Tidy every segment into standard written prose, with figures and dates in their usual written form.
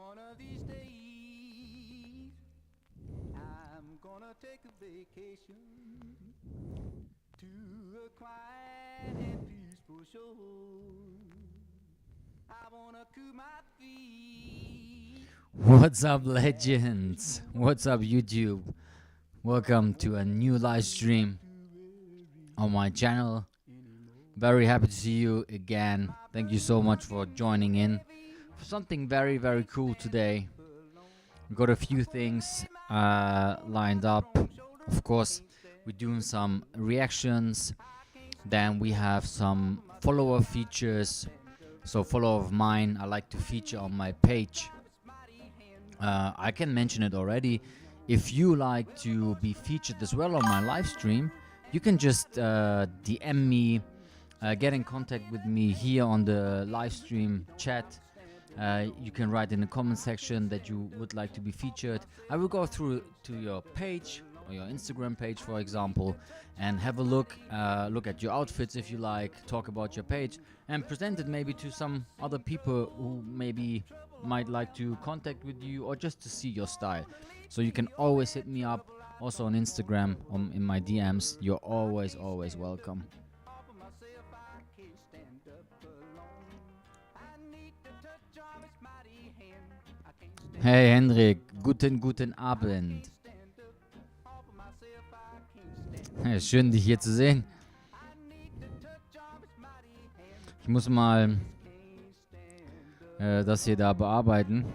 One of these days, I'm gonna take a vacation to a quiet and peaceful shore. I wanna cool my feet. What's up, legends? What's up, YouTube? Welcome to a new live stream on my channel. Very happy to see you again. Thank you so much for joining in for something very, very cool today. We got a few things lined up. Of course, we're doing some reactions. Then we have some follower features. So follower of mine I like to feature on my page. I can mention it already. If you like to be featured as well on my live stream, you can just DM me, get in contact with me here on the live stream chat. You can write in the comment section that you would like to be featured. I will go through to your page or your Instagram page, for example, and have a look at your outfits if you like, talk about your page, and present it maybe to some other people who maybe might like to contact with you or just to see your style. So you can always hit me up also on Instagram, in my DMs. You're always welcome. Hey Hendrik, guten Abend. Schön, dich hier zu sehen. Ich muss mal das hier da bearbeiten.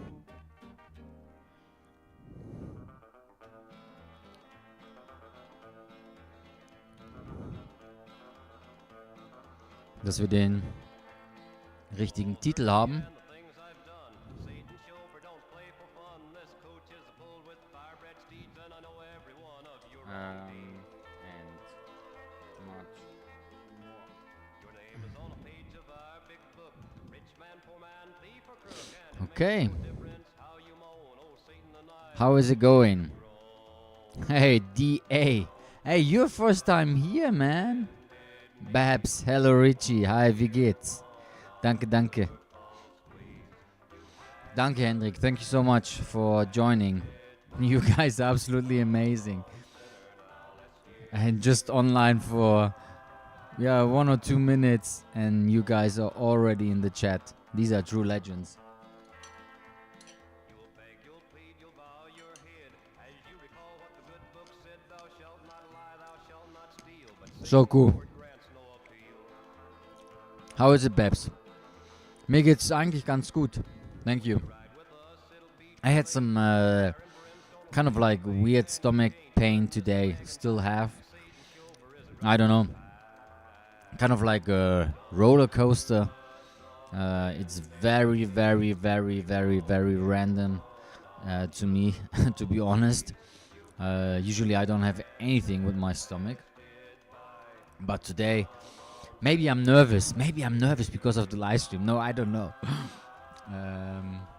Dass wir den richtigen Titel haben. Okay. How is it going? Hey, DA. Hey, you're first time here, man. Babs, hello Richie. Hi, wie geht's? Danke. Danke, Hendrik. Thank you so much for joining. You guys are absolutely amazing. And just online for 1 or 2 minutes and you guys are already in the chat. These are true legends. So cool. How is it, Babs? Mir geht's eigentlich ganz gut. Thank you. I had some kind of like weird stomach pain today. Still have. I don't know. Kind of like a roller coaster. It's very, very, very, very, very random to me, to be honest. Usually I don't have anything with my stomach. But today, maybe I'm nervous. Maybe I'm nervous because of the live stream. No, I don't know.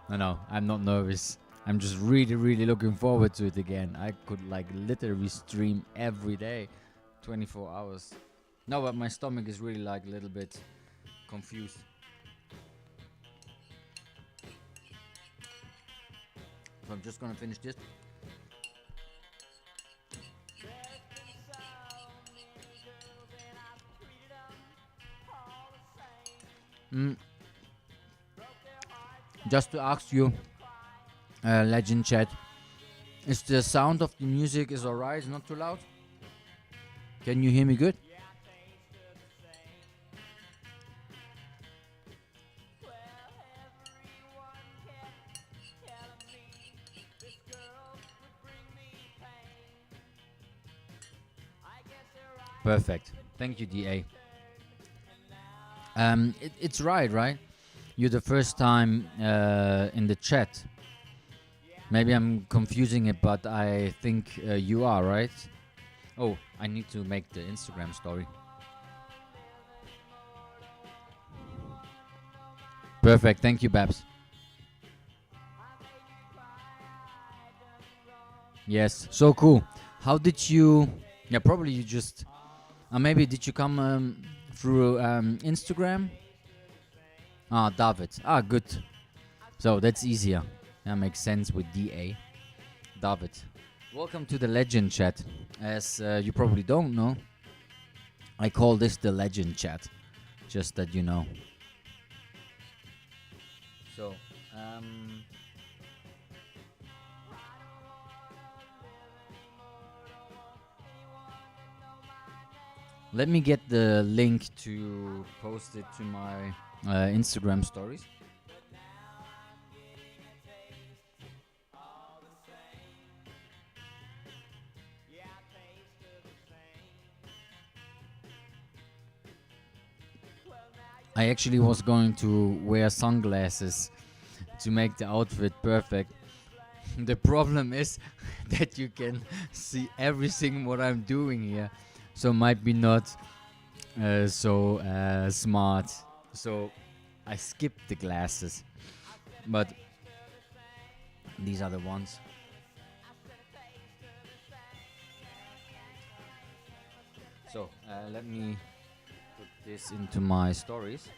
No, I'm not nervous. I'm just really, really looking forward to it again. I could like literally stream every day, 24 hours. No, but my stomach is really like a little bit confused. So I'm just gonna finish this. Just to ask you, legend chat, is the sound of the music is alright? Not too loud? Can you hear me good? Perfect. Thank you, DA. It's right? You're the first time in the chat. Maybe I'm confusing it, but I think you are, right? Oh, I need to make the Instagram story. Perfect. Thank you, Babs. Yes, so cool. How did you... Yeah, probably you just... maybe did you come through Instagram? David. Good. So that's easier. That makes sense with DA. David. Welcome to the Legend Chat. As you probably don't know, I call this the Legend Chat. Just that you know. So, let me get the link to post it to my Instagram stories. I actually was going to wear sunglasses to make the outfit perfect. The problem is that you can see everything what I'm doing here, so might be not so smart. So I skipped the glasses, but these are the ones. So let me put this into my stories.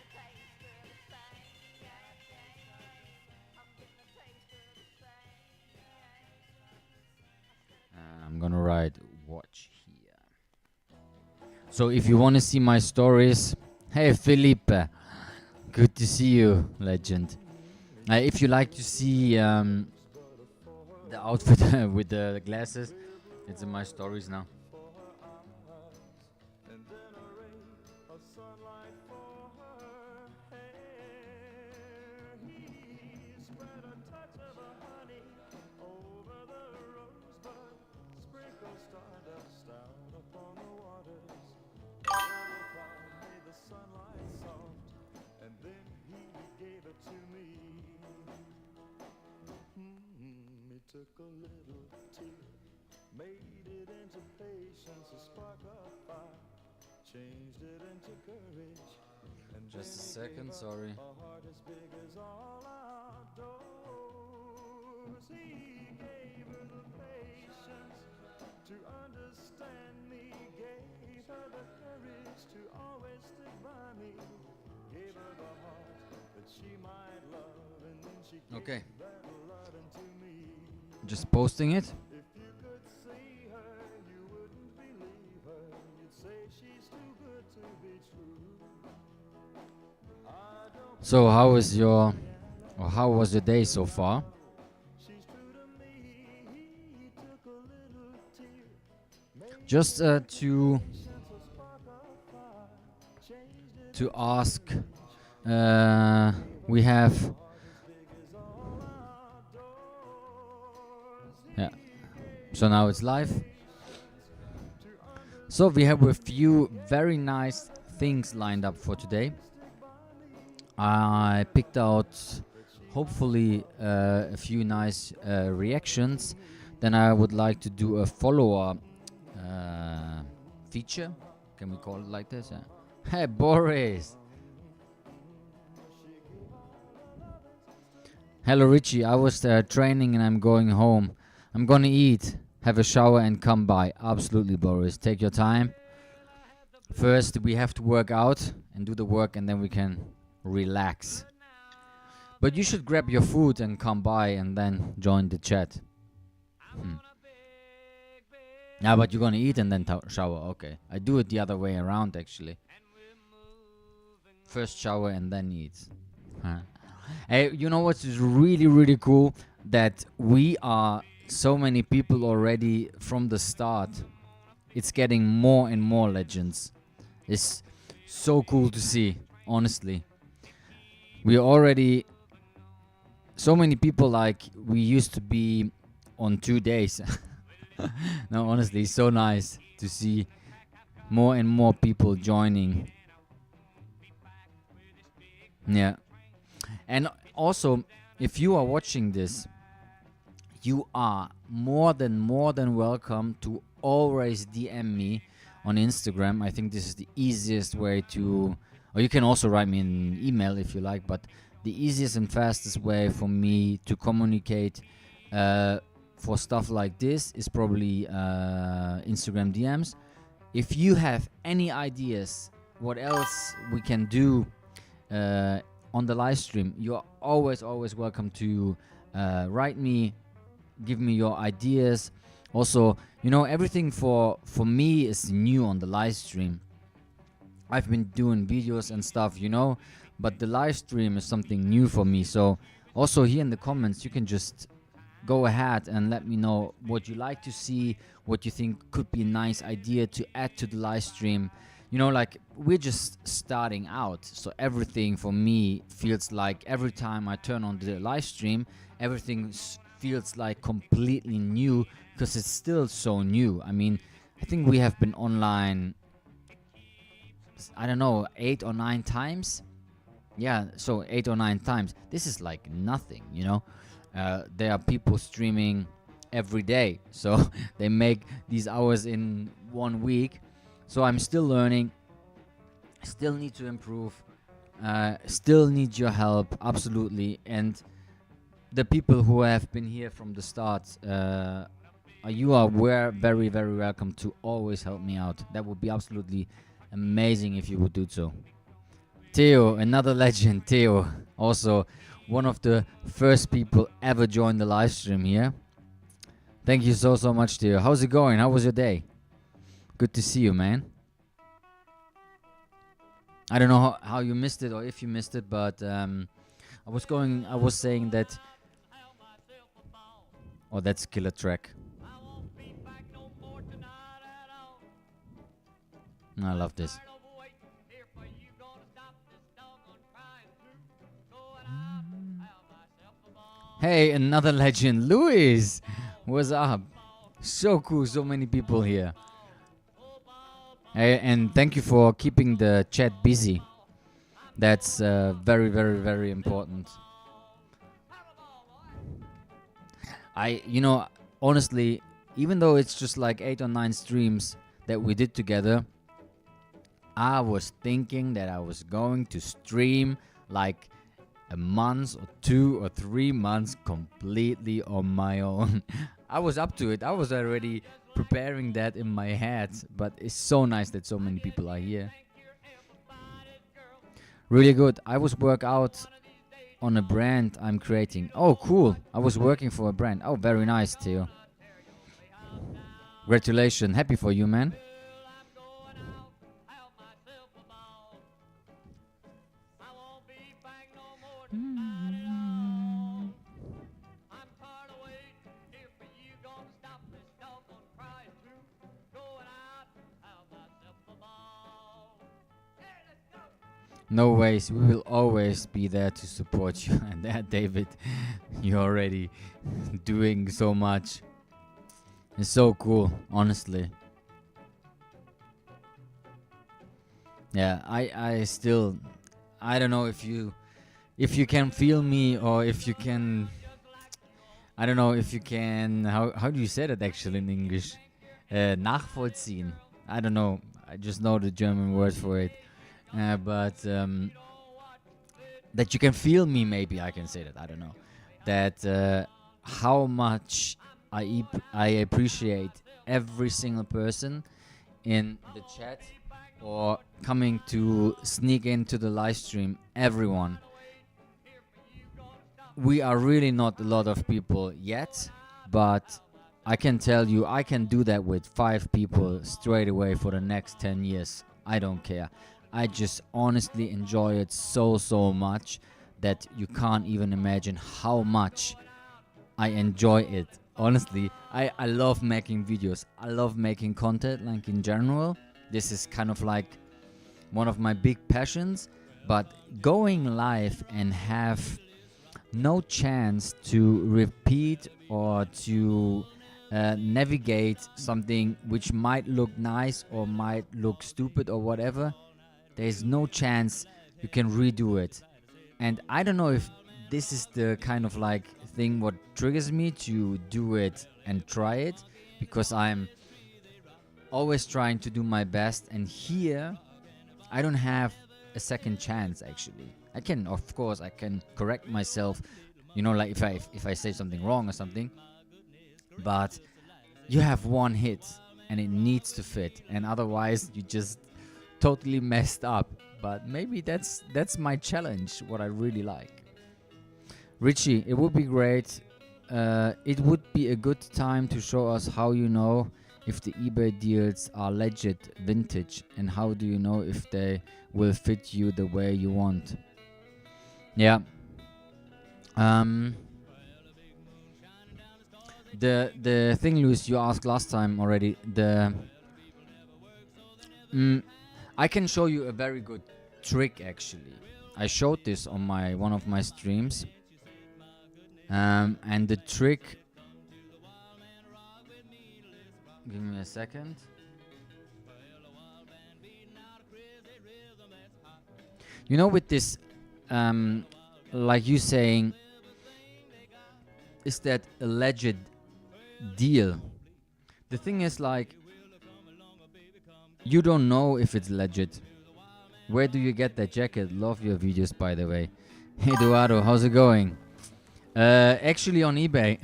I'm gonna write watch here. So if you want to see my stories, hey Felipe, good to see you, legend. If you like to see the outfit with the glasses, it's in my stories now. Took a little tear, made it into patience, a spark of fire, changed it into courage. And just a second, sorry. A heart as big as all our doors. He gave her the patience to understand me, gave her the courage to always stick by me, gave her the heart that she might love, and then she gave that love into me. Just posting it. If you could see her, you wouldn't believe her. You'd say she's too good to be true. So how was your day so far? Just to ask, we have. Yeah. So now it's live. So we have a few very nice things lined up for today. I picked out hopefully a few nice reactions. Then I would like to do a follower feature. Can we call it like this? Yeah. Hey Boris! Hello Richie, I was training and I'm going home. I'm gonna eat, have a shower and come by. Absolutely Boris, take your time. First we have to work out and do the work and then we can relax. But you should grab your food and come by and then join the chat. Yeah, but you're gonna eat and then shower. Okay, I do it the other way around actually. First shower and then eat. Hey, you know what's really cool? That we are so many people already from the start. It's getting more and more legends. It's so cool to see, honestly. We are already so many people, like we used to be on 2 days. No, honestly, it's so nice to see more and more people joining. Yeah. And also, if you are watching this, you are more than welcome to always DM me on Instagram. I think this is the easiest way to, or you can also write me an email if you like, but the easiest and fastest way for me to communicate for stuff like this is probably Instagram DMs. If you have any ideas what else we can do on the live stream, you're always welcome to write me, give me your ideas. Also, everything for me is new on the live stream. I've been doing videos and stuff, but the live stream is something new for me. So also here in the comments, you can just go ahead and let me know what you like to see, what you think could be a nice idea to add to the live stream. Like we're just starting out, so everything for me feels like every time I turn on the live stream, everything feels like completely new because it's still so new. I mean, I think we have been online, I don't know, 8 or 9 times. Yeah, so 8 or 9 times. This is like nothing. There are people streaming every day, so they make these hours in 1 week. So I'm still learning, still need to improve, still need your help, absolutely. And the people who have been here from the start, you are very, very welcome to always help me out. That would be absolutely amazing if you would do so. Theo, another legend. Theo, also one of the first people ever joined the live stream here. Thank you so much, Theo. How's it going? How was your day? Good to see you, man. I don't know how you missed it or if you missed it, but I was saying that. Oh, that's killer track. I love this. Hey, another legend, Luis. What's up? So cool, so many people here. Hey, and thank you for keeping the chat busy. That's very, very, very important. Honestly, even though it's just like 8 or 9 streams that we did together, I was thinking that I was going to stream like a month or 2 or 3 months completely on my own. I was up to it. I was already preparing that in my head, but it's so nice that so many people are here. Really good. I was work out on a brand I'm creating. Oh, cool. I was working for a brand. Oh, very nice, Theo. Congratulations. Happy for you, man. No ways, we will always be there to support you. And that, David, you're already doing so much. It's so cool, honestly. Yeah, I still, I don't know if you can feel me, or if you can, I don't know if you can, how do you say that actually in English? Nachvollziehen. I don't know, I just know the German word for it. But that you can feel me, maybe I can say that, I don't know. That how much I appreciate every single person in the chat or coming to sneak into the live stream, everyone. We are really not a lot of people yet, but I can tell you I can do that with 5 people straight away for the next 10 years. I don't care. I just honestly enjoy it so much that you can't even imagine how much I enjoy it. Honestly, I love making videos. I love making content, like in general. This is kind of like one of my big passions. But going live and have no chance to repeat or to navigate something which might look nice or might look stupid or whatever, there's no chance you can redo it. And I don't know if this is the kind of like thing what triggers me to do it and try it, because I'm always trying to do my best, and here I don't have a second chance. Actually, I can, of course, I can correct myself, like if I say something wrong or something, but you have one hit and it needs to fit, and otherwise you just totally messed up. But maybe that's my challenge, what I really like. Richie, it would be great. It would be a good time to show us how you know if the eBay deals are legit vintage, and how do you know if they will fit you the way you want. Yeah. Um. The thing, Luis, you asked last time already. I can show you a very good trick actually. I showed this on one of my streams. And the trick. Give me a second. You know, with this, like you saying, is that alleged deal? The thing is, like, you don't know if it's legit. Where do you get that jacket? Love your videos, by the way. Hey, Eduardo, how's it going? Actually, on eBay.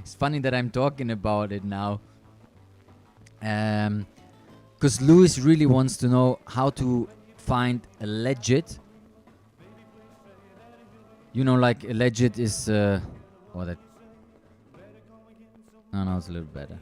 It's funny that I'm talking about it now. Because Luis really wants to know how to find a legit. You know, like a legit is. Oh, that. No, it's a little better.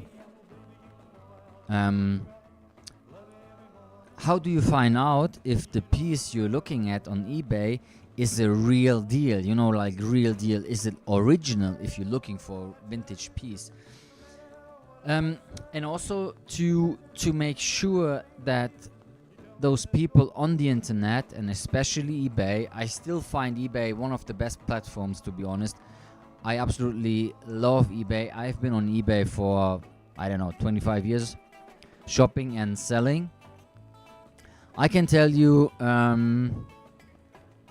How do you find out if the piece you're looking at on eBay is a real deal? You know, like real deal. Is it original if you're looking for a vintage piece? And also to make sure that those people on the internet, and especially eBay, I still find eBay one of the best platforms, to be honest. I absolutely love eBay. I've been on eBay for, I don't know, 25 years, shopping and selling. I can tell you,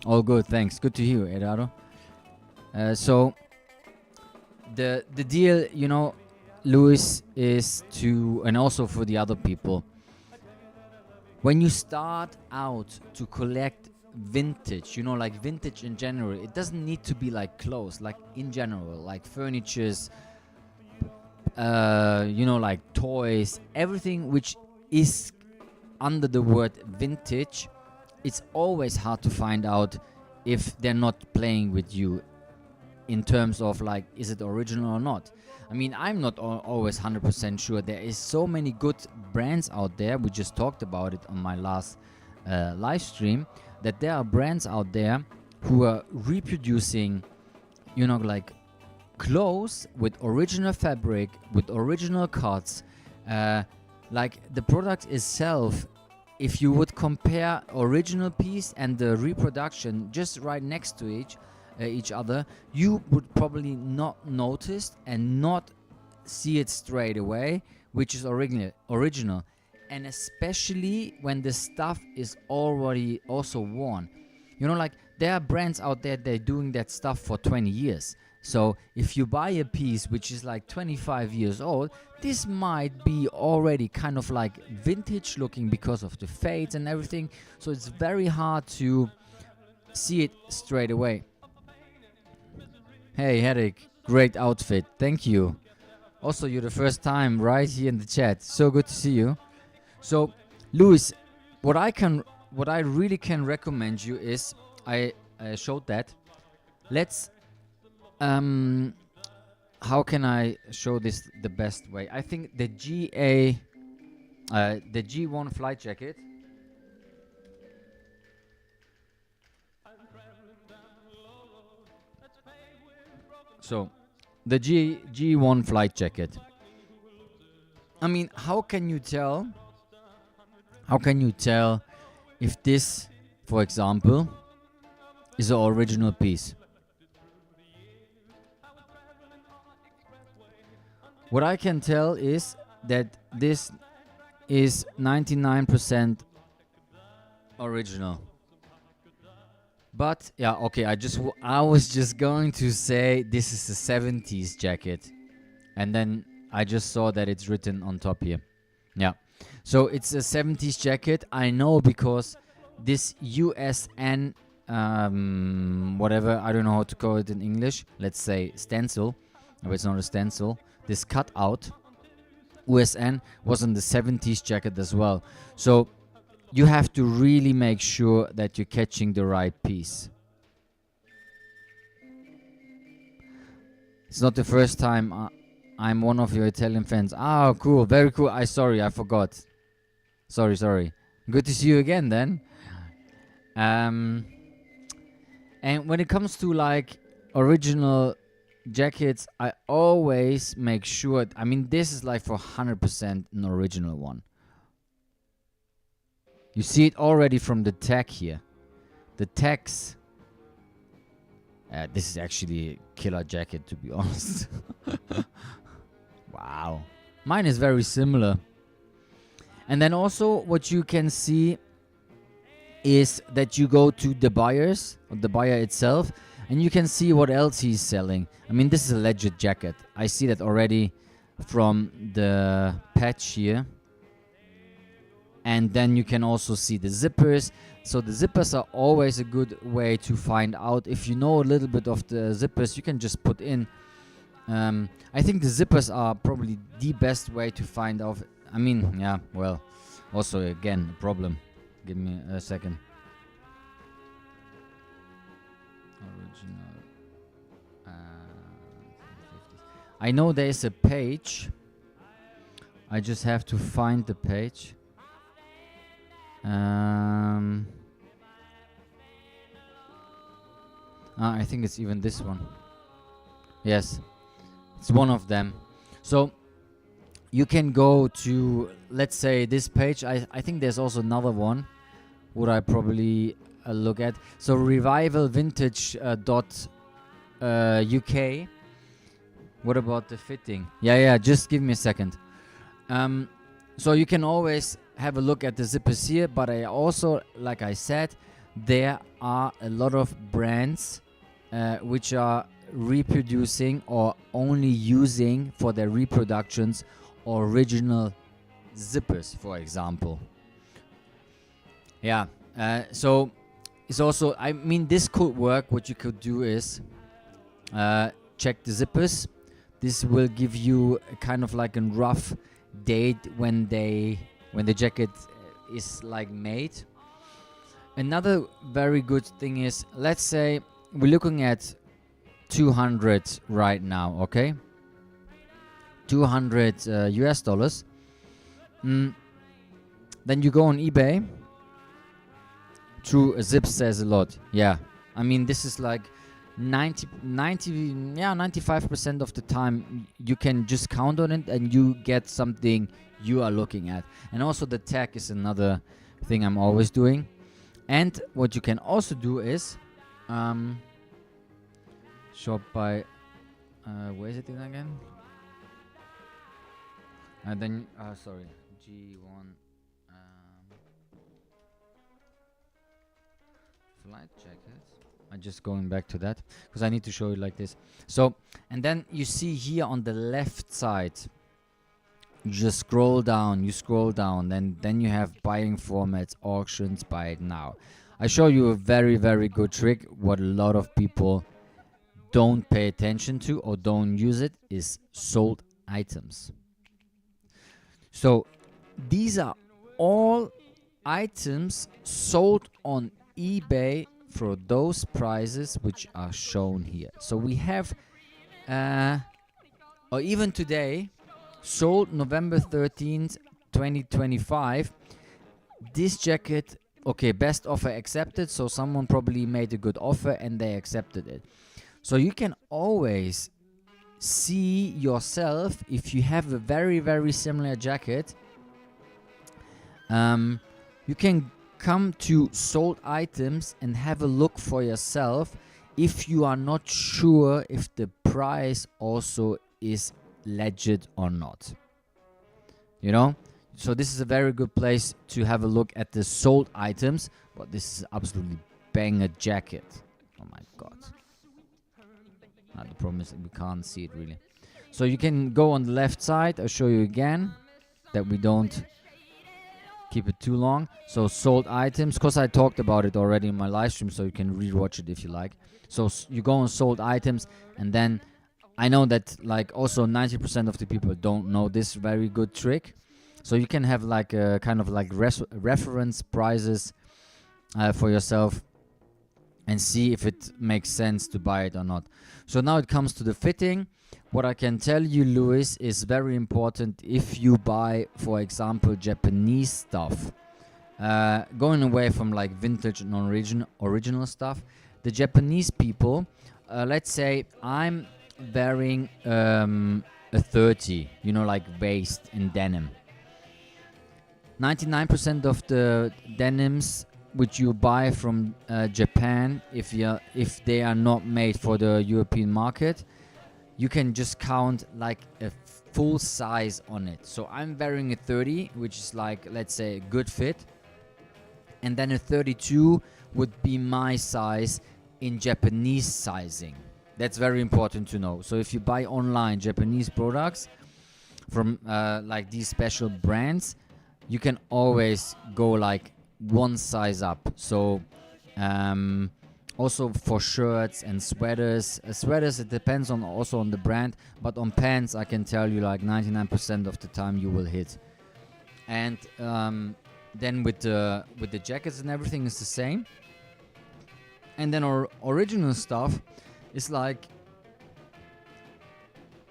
all good, thanks. Good to hear, Eduardo. So the deal, you know, Luis, is to, and also for the other people, when you start out to collect vintage, you know, like vintage in general, it doesn't need to be like clothes, like in general, like furnitures, you know, like toys, everything which is under the word vintage. It's always hard to find out if they're not playing with you in terms of like, is it original or not. I mean, I'm not always 100% sure. There is so many good brands out there. We just talked about it on my last live stream, that there are brands out there who are reproducing, you know, like clothes with original fabric, with original cuts. Like the product itself, if you would compare original piece and the reproduction just right next to each other, you would probably not notice and not see it straight away, which is original. And especially when the stuff is already also worn. You know, like there are brands out there, they're doing that stuff for 20 years. So if you buy a piece which is like 25 years old, this might be already kind of like vintage looking because of the fades and everything. So it's very hard to see it straight away. Hey, Herik, great outfit. Thank you. Also, you're the first time right here in the chat. So good to see you. So, Luis, what I really can recommend you is, I showed that. Let's how can I show this the best way? I think the the G1 flight jacket. So, the G1 flight jacket. I mean, how can you tell? How can you tell if this, for example, is an original piece? What I can tell is that this is 99% original. But yeah, okay, I was just going to say this is a 70s jacket, and then I just saw that it's written on top here. Yeah, so it's a 70s jacket. I know because this USN whatever, I don't know how to call it in English, let's say stencil, but it's not a stencil, this cutout USN was in the 70s jacket as well. So you have to really make sure that you're catching the right piece. It's not the first time I'm one of your Italian fans. Oh, cool. Very cool. I forgot. Sorry. Good to see you again then. And when it comes to like original jackets, I always make sure. I mean, this is like for 100% an original one. You see it already from the tag here. The tags. This is actually a killer jacket, to be honest. Wow. Mine is very similar. And then also what you can see is that you go to the buyers, or the buyer itself, and you can see what else he's selling. I mean, this is a legit jacket. I see that already from the patch here. And then you can also see the zippers. So the zippers are always a good way to find out. If you know a little bit of the zippers, you can just put in. I think the zippers are probably the best way to find out. I mean, yeah, well, also again, a problem. Give me a second. Original. I know there's a page. I just have to find the page. I think it's even this one. Yes, it's one of them. So you can go to, let's say, this page. I think there's also another one. Would I probably look at? So revivalvintage.uk. What about the fitting? Yeah. Just give me a second. So you can always have a look at the zippers here, but I also, like I said, there are a lot of brands which are reproducing or only using for their reproductions original zippers, for example. Yeah, so it's also, I mean, this could work. What you could do is check the zippers. This will give you a kind of like a rough date when the jacket is like made. Another very good thing is, let's say we're looking at 200 right now, okay? 200 US dollars. Then you go on eBay. True, a zip says a lot. Yeah, I mean, this is like 95% of the time you can just count on it and you get something you are looking at. And also the tag is another thing I'm always doing. And what you can also do is shop by where is it again? And then sorry, G1 flight jacket. I'm just going back to that because I need to show you like this. So, and then you see here on the left side, you just scroll down, then you have buying formats, auctions, buy it now. I show you a very, very good trick. What a lot of people don't pay attention to or don't use it is sold items. So these are all items sold on eBay for those prices which are shown here. So we have, or even today, sold November 13th, 2025. This jacket, okay, best offer accepted. So someone probably made a good offer and they accepted it. So you can always see yourself if you have a very, very similar jacket. You can come to sold items and have a look for yourself if you are not sure if the price also is legit or not. You know? So this is a very good place to have a look at the sold items. But this is absolutely banger jacket. Oh my god. Now the problem is that we can't see it really. So you can go on the left side. I'll show you again that we don't keep it too long. So sold items, because I talked about it already in my live stream, so you can rewatch it if you like. So you go on sold items, and then I know that like also 90% of the people don't know this very good trick. So you can have like a kind of like reference prices for yourself and see if it makes sense to buy it or not. So now it comes to the fitting. what I can tell you, Louis, is very important if you buy, for example, Japanese stuff. Going away from like vintage and original stuff, the Japanese people, let's say I'm wearing a 30, like waist in denim. 99% of the denims which you buy from Japan, if they are not made for the European market, you can just count like a full size on it. So I'm wearing a 30, which is like, let's say, a good fit, and then a 32 would be my size in Japanese sizing. That's very important to know. So if you buy online Japanese products from like these special brands, you can always go like one size up. So also for shirts and sweaters, it depends also on the brand, but on pants I can tell you like 99% of the time you will hit. And then with the jackets and everything is the same. And then our original stuff is like,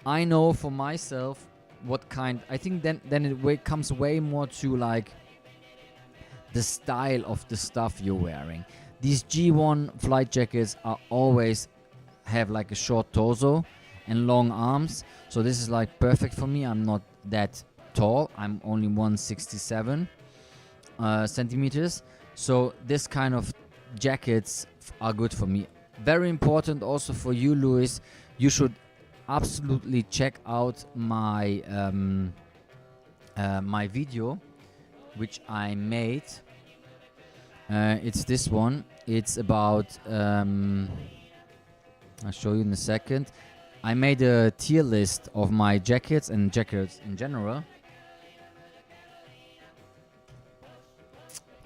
I know for myself what kind. I think then it comes way more to like the style of the stuff you're wearing. These G1 flight jackets are always have like a short torso and long arms, so this is like perfect for me. I'm not that tall, I'm only 167 centimeters, so this kind of jackets are good for me. Very important also for you, Louis, you should absolutely check out my my video which I made. It's this one. It's about I'll show you in a second. I made a tier list of my jackets and jackets in general.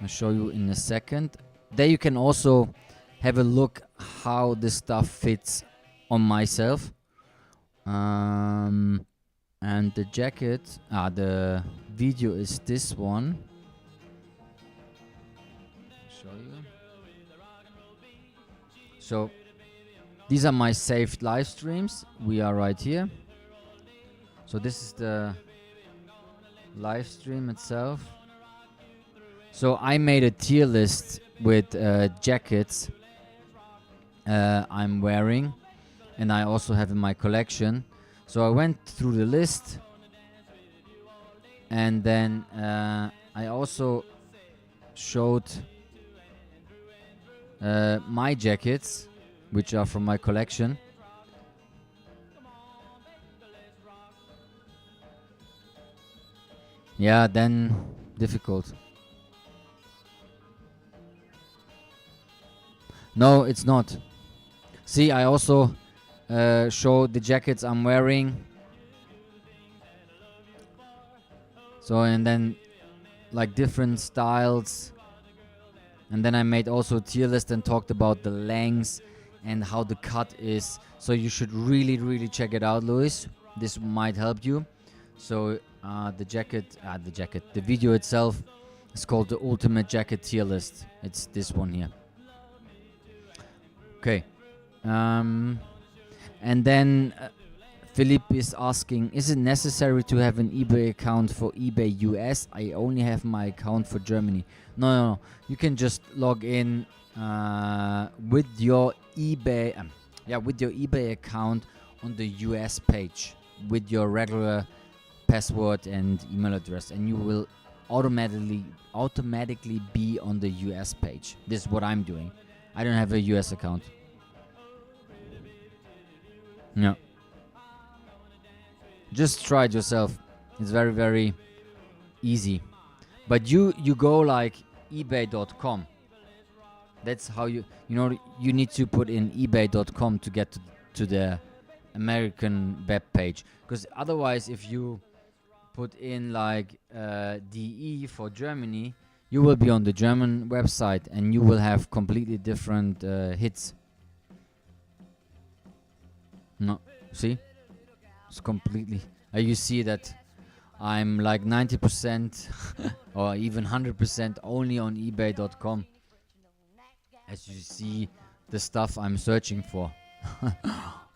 I'll show you in a second. There you can also have a look how this stuff fits on myself. And the jacket, the video is this one. Show you. So these are my saved live streams. We are right here. So this is the live stream itself. So I made a tier list with jackets I'm wearing, and I also have in my collection. So I went through the list, and then I also showed my jackets, which are from my collection. Yeah, then difficult. No, it's not. See, I also show the jackets I'm wearing. So, and then like different styles. And then I made also a tier list and talked about the lengths and how the cut is. So you should really check it out, Louis. This might help you. So the video itself is called the Ultimate Jacket Tier List. It's this one here. Okay. And then Philip is asking, is it necessary to have an eBay account for eBay US? I only have my account for Germany. No. You can just log in with your eBay account on the US page with your regular password and email address, and you will automatically be on the US page. This is what I'm doing. I don't have a US account. No. Just try it yourself. It's very easy. But you go like ebay.com. That's how you need to put in ebay.com to get to the American web page. Because otherwise, if you put in like DE for Germany, you will be on the German website and you will have completely different hits. No, see? It's completely... you see that I'm like 90% or even 100% only on ebay.com. As you see the stuff I'm searching for.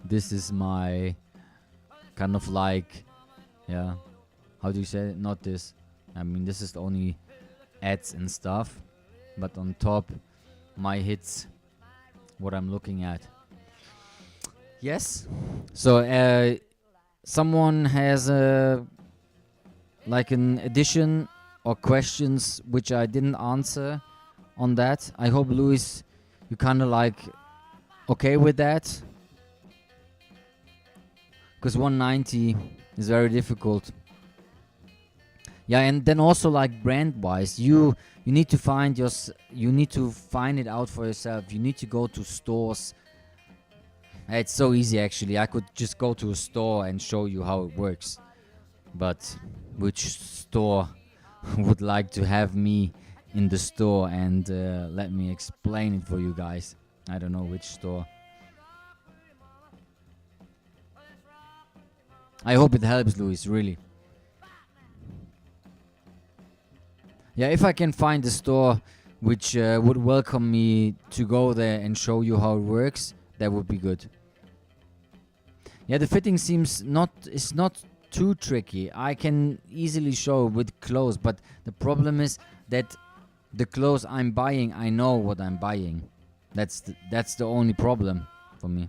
This is my kind of like, yeah, how do you say it? Not this. I mean, this is the only ads and stuff, but on top, my hits, what I'm looking at. Yes. So, someone has like an addition or questions which I didn't answer on that. I hope, Luis, you kind of like okay with that, because 190 is very difficult. Yeah, and then also like brand wise, you need to find you need to find it out for yourself. You need to go to stores. It's so easy actually. I could just go to a store and show you how it works, but which store would like to have me in the store and let me explain it for you guys? I don't know which store. I hope it helps, Luis, really. Yeah, if I can find a store which would welcome me to go there and show you how it works, that would be good. Yeah, the fitting seems it's not too tricky. I can easily show with clothes, but the problem is that the clothes I'm buying, I know what I'm buying. That's the only problem for me.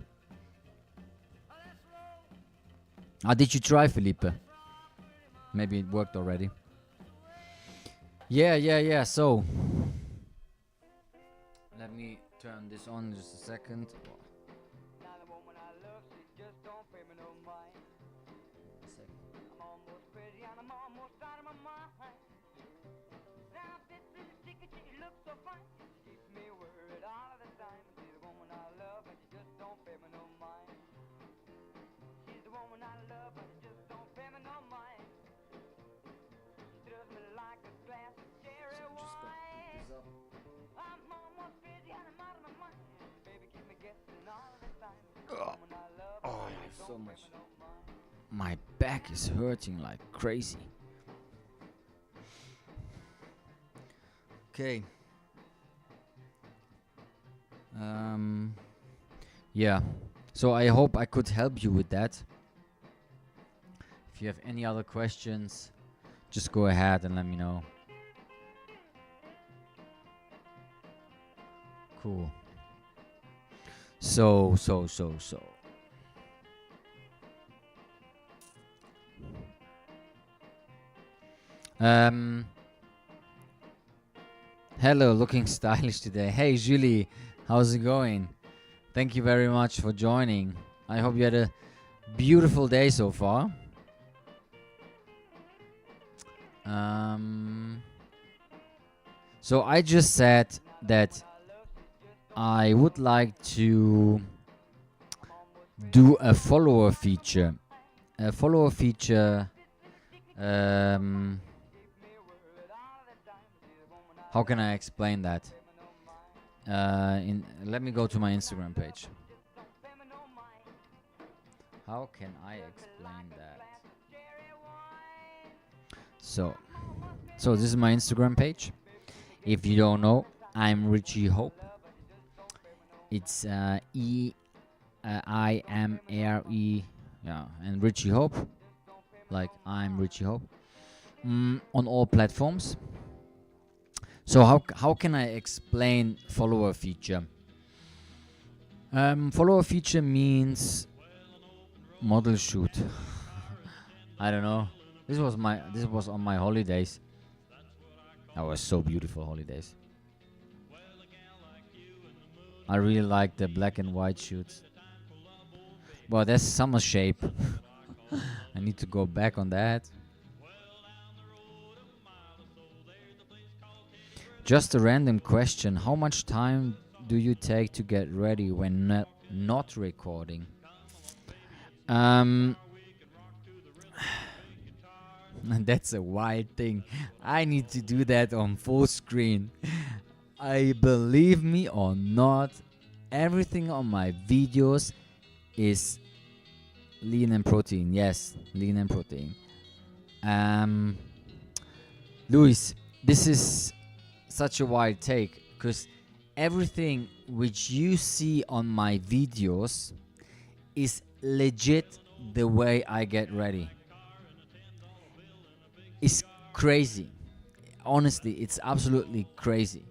Did you try, Felipe? Maybe it worked already. Yeah. So, let me turn this on just a second. Oh, so much. My back is hurting like crazy. Okay. Yeah. So I hope I could help you with that. If you have any other questions, just go ahead and let me know. Cool. So. Hello, looking stylish today. Hey, Julie, how's it going? Thank you very much for joining. I hope you had a beautiful day so far. So I just said that I would like to do a follower feature. A follower feature. How can I explain that? Let me go to my Instagram page. How can I explain that? So this is my Instagram page. If you don't know, I'm Richie Hope. It's IMRE, yeah, and Richie Hope, like I'm Richie Hope, on all platforms. So how can I explain follower feature? Follower feature means model shoot. I don't know. This was on my holidays. That was so beautiful holidays. I really like the black and white shoots. Well, that's summer shape. I need to go back on that. Just a random question. How much time do you take to get ready when not recording? That's a wild thing. I need to do that on full screen. I believe me or not, everything on my videos is lean and protein. Yes, lean and protein. Luis, this is such a wild take because everything which you see on my videos is legit the way I get ready. It's crazy. Honestly, it's absolutely crazy.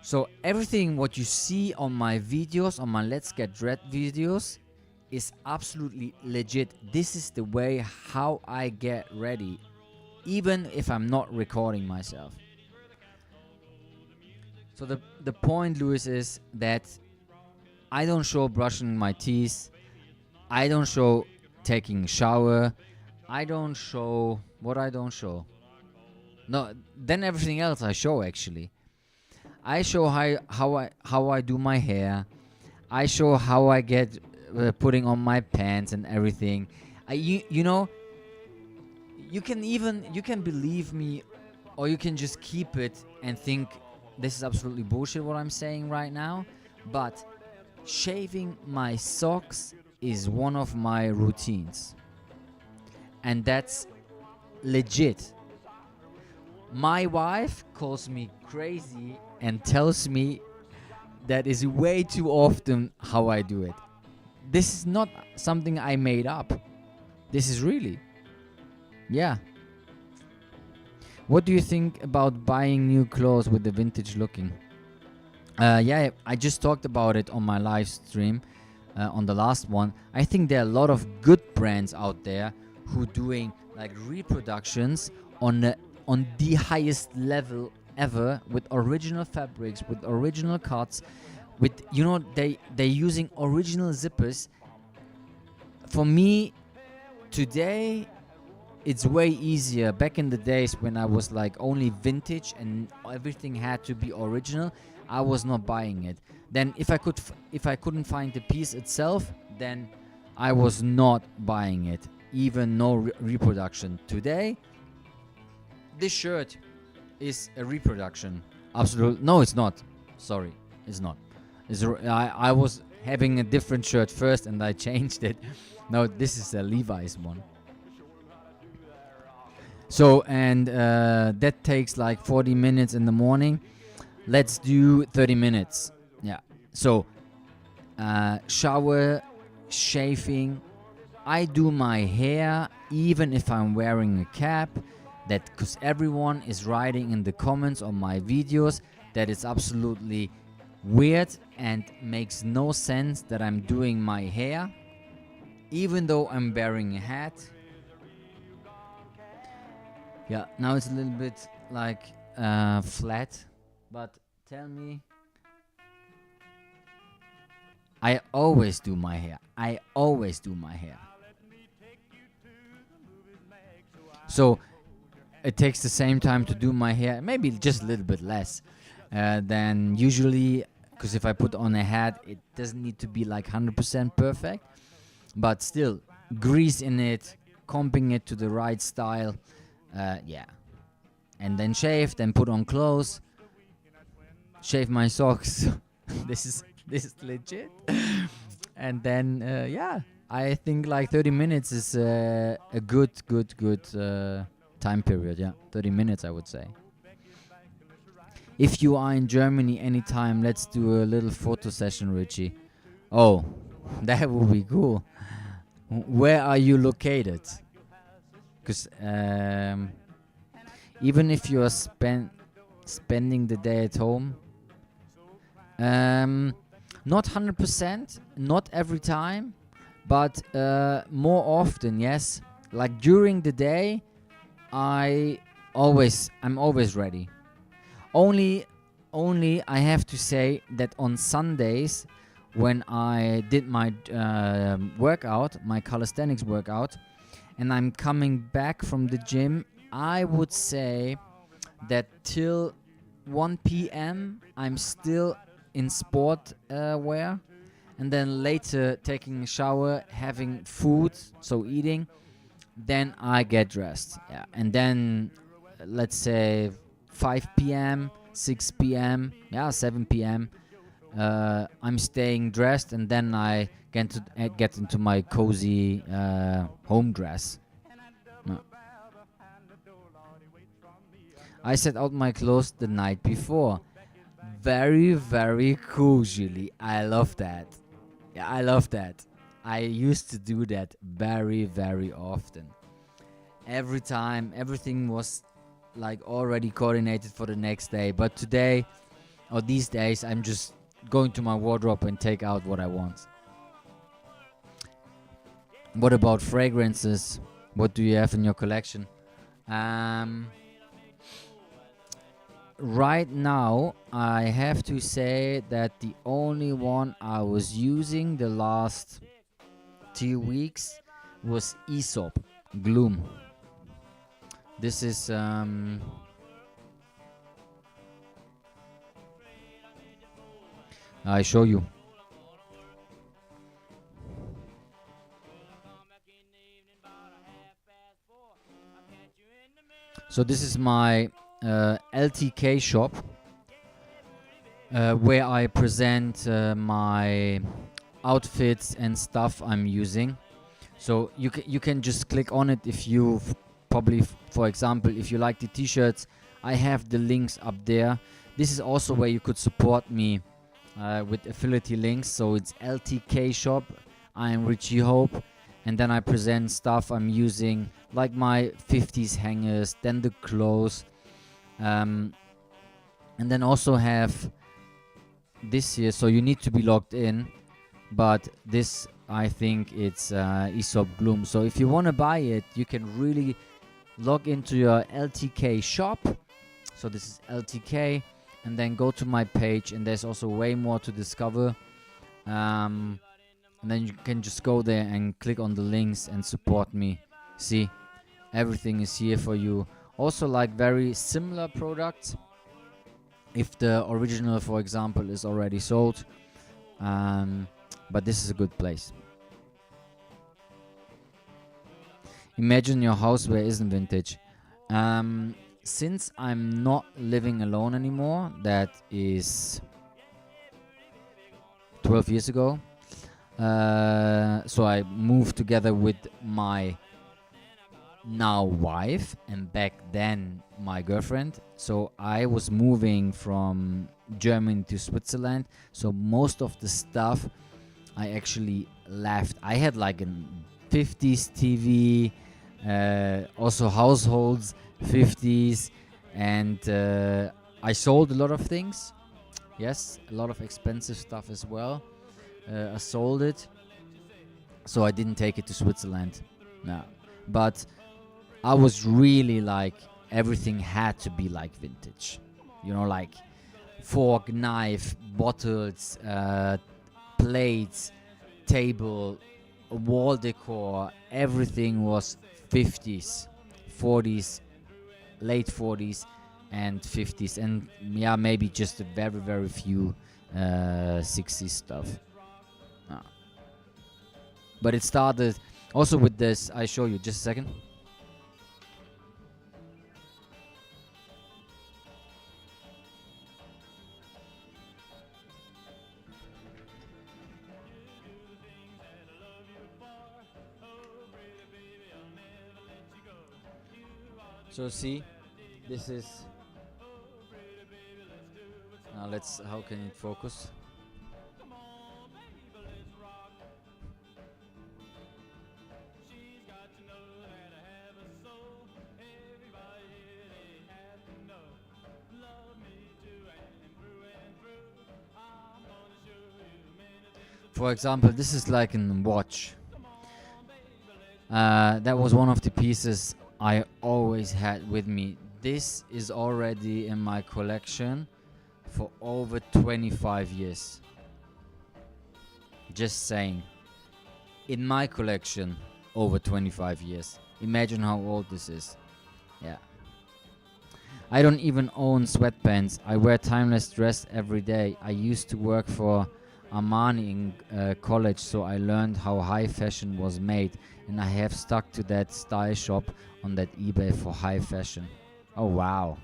So everything what you see on my videos, on my Let's Get Red videos, is absolutely legit. This is the way how I get ready, even if I'm not recording myself. So the point, Louis, is that I don't show brushing my teeth. I don't show taking a shower. I don't show what I don't show. No, then everything else I show actually. I show how I do my hair. I show how I get putting on my pants and everything. You know, you can believe me, or you can just keep it and think this is absolutely bullshit what I'm saying right now. But shaving my socks is one of my routines, and that's legit. My wife calls me crazy and tells me that is way too often how I do it. This is not something I made up. This is really. Yeah. What do you think about buying new clothes with the vintage looking? Yeah, I just talked about it on my live stream, on the last one. I think there are a lot of good brands out there who doing like reproductions on the highest level ever, with original fabrics, with original cuts, with they're using original zippers. For me, today it's way easier. Back in the days when I was like only vintage and everything had to be original, I was not buying it. Then if I couldn't find the piece itself, then I was not buying it, even no reproduction. Today, this shirt is a reproduction. Absolutely. No, it's not. Sorry, it's not. I was having a different shirt first and I changed it. No, this is a Levi's one. So, and that takes like 40 minutes in the morning. Let's do 30 minutes. Yeah. So, shower, shaving. I do my hair even if I'm wearing a cap. That because everyone is writing in the comments on my videos that it's absolutely weird and makes no sense that I'm doing my hair even though I'm wearing a hat. Yeah, now it's a little bit like flat, but tell me. I always do my hair. I always do my hair. So it takes the same time to do my hair, maybe just a little bit less than usually, because if I put on a hat, it doesn't need to be like 100% perfect, but still, grease in it, combing it to the right style, yeah. And then shave, then put on clothes, shave my socks. this is legit. And then, yeah, I think like 30 minutes is a good time period. Yeah, 30 minutes I would say. If you are in Germany anytime, let's do a little photo session, Richie. Oh, that would be cool. Where are you located? Because even if you are spending the day at home, not 100%, not every time, but more often, yes. Like during the day, I'm always ready. Only I have to say that on Sundays, when I did my workout, my calisthenics workout, and I'm coming back from the gym, I would say that till 1 p.m. I'm still in sport wear, and then later taking a shower, having food, so eating, then I get dressed. Yeah, and then let's say 5 p.m., 6 p.m., yeah, 7 p.m. I'm staying dressed, and then I get into my cozy home dress. No. I set out my clothes the night before. Very, very casually. I love that. Yeah, I love that. I used to do that very, very often. Every time, everything was like already coordinated for the next day. But today, or these days, I'm just going to my wardrobe and take out what I want. What about fragrances? What do you have in your collection? Um, right now, I have to say that the only one I was using the last 2 weeks was Aesop Gloom. This is I show you. So this is my LTK shop, where I present my outfits and stuff I'm using. So you can just click on it if you probably, for example, if you like the t-shirts, I have the links up there. This is also where you could support me with affiliate links. So it's LTK shop. I'm Richie Hope, and then I present stuff I'm using, like my 50s hangers, then the clothes, and then also have this here. So you need to be logged in, but this, I think it's Aesop Gloom. So if you want to buy it, you can really log into your LTK shop. So this is LTK, and then go to my page, and there's also way more to discover. And then you can just go there and click on the links and support me. See, everything is here for you. Also, like very similar products, if the original, for example, is already sold. But this is a good place. Imagine your house where isn't vintage. Since I'm not living alone anymore, that is 12 years ago. So I moved together with my now wife, and back then my girlfriend. So I was moving from Germany to Switzerland. So most of the stuff I actually left. I had like a 50s TV, also households 50s, and I sold a lot of things. Yes, a lot of expensive stuff as well. I sold it, so I didn't take it to Switzerland. No, but I was really like, everything had to be like vintage. You know, like fork, knife, bottles, plates, table, wall decor. Everything was 50s, 40s, late 40s, and 50s, and yeah, maybe just a very, very few 60s stuff. But it started also with this. I show you just a second. So see, this is. Now let's. How can it focus? For example, this is like a watch. That was one of the pieces I always had with me. This is already in my collection for over 25 years. Just saying. In my collection, over 25 years. Imagine how old this is. Yeah. I don't even own sweatpants. I wear timeless dress every day. I used to work for Armani in college, so I learned how high fashion was made, and I have stuck to that style shop on that eBay for high fashion. Oh wow,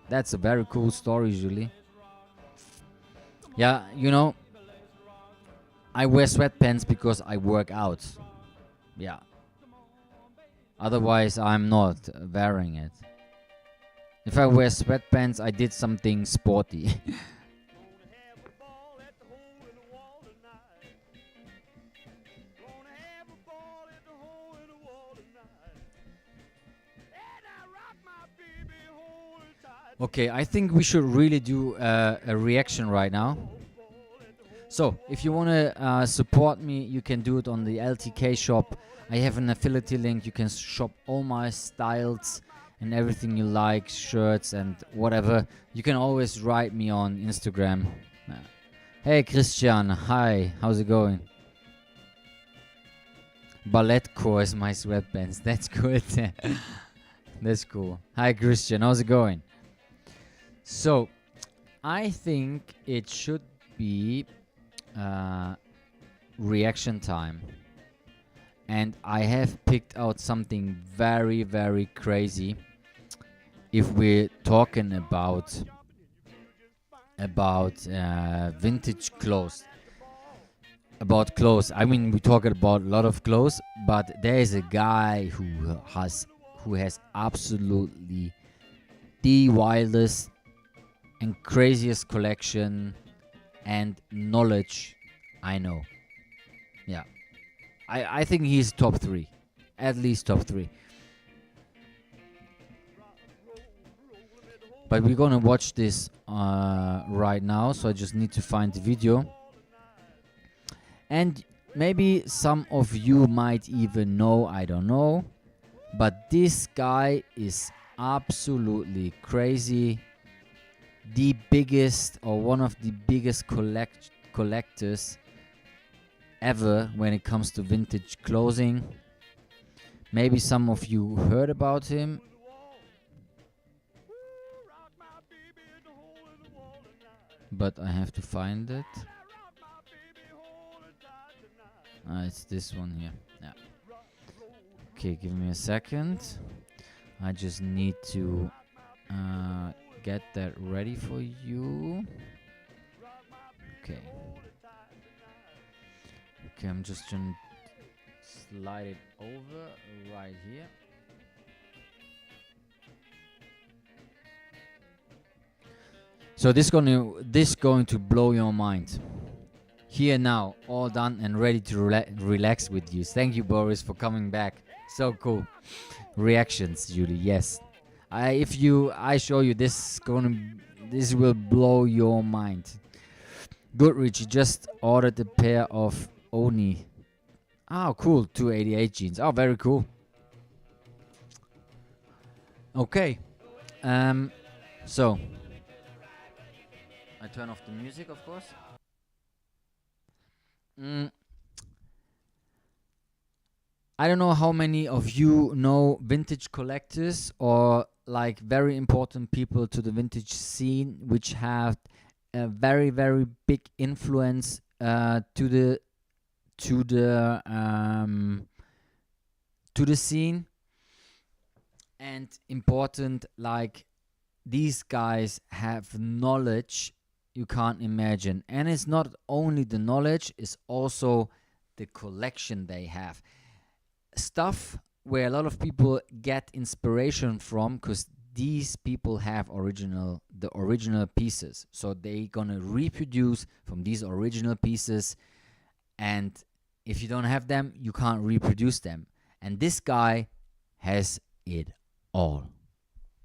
that's a very cool story, Julie. Yeah, you know, I wear sweatpants because I work out. Yeah. Otherwise, I'm not wearing it. If I wear sweatpants, I did something sporty. Okay, I think we should really do a reaction right now. So, if you want to support me, you can do it on the LTK shop. I have an affiliate link. You can shop all my styles and everything you like, shirts and whatever. You can always write me on Instagram. Hey Christian, hi, how's it going? Balletcore is my sweatpants. That's good. That's cool. Hi Christian, how's it going? So, I think it should be reaction time, and I have picked out something very, very crazy. If we're talking about vintage clothes, about clothes, I mean, we talk about a lot of clothes, but there is a guy who has absolutely the wildest and craziest collection and knowledge I know. Yeah, I think he's top 3, at least top 3. But we're gonna watch this right now, so I just need to find the video. And maybe some of you might even know, I don't know, but this guy is absolutely crazy. The biggest, or one of the biggest collectors ever when it comes to vintage clothing. Maybe some of you heard about him. But I have to find it. It's this one here. Yeah. Okay, give me a second. I just need to get that ready for you. Okay. Okay, I'm just gonna slide it over right here. So this going to blow your mind. Here now, all done and ready to relax with you. Thank you, Boris, for coming back. So cool. Reactions, Julie. Yes. If I show you this will blow your mind. Goodrich just ordered a pair of Oni. Oh, cool. 288 jeans. Oh, very cool. Okay. So I turn off the music, of course. I don't know how many of you know vintage collectors or like very important people to the vintage scene, which have a very, very big influence to the scene, and important, like these guys have knowledge you can't imagine. And it's not only the knowledge, it's also the collection they have. Stuff where a lot of people get inspiration from, because these people have the original pieces. So they gonna reproduce from these original pieces, and if you don't have them, you can't reproduce them. And this guy has it all.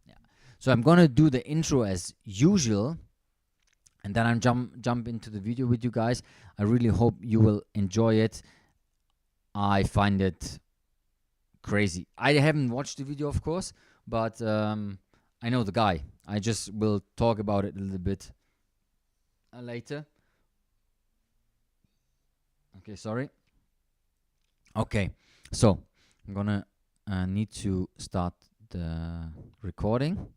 Yeah. So I'm gonna do the intro as usual, and then I'm jump into the video with you guys. I really hope you will enjoy it. I find it crazy. I haven't watched the video, of course, but I know the guy. I just will talk about it a little bit later. Okay, sorry. Okay, so I'm gonna need to start the recording.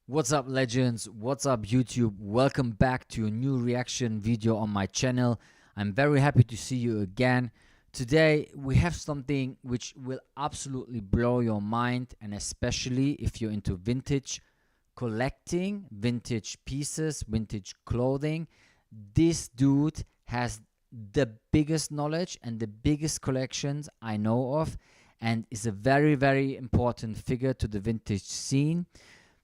What's up, legends? What's up, YouTube? Welcome back to a new reaction video on my channel. I'm very happy to see you again. Today we have something which will absolutely blow your mind, and especially if you're into vintage collecting, vintage pieces, vintage clothing. This dude has the biggest knowledge and the biggest collections I know of, and is a very, very important figure to the vintage scene.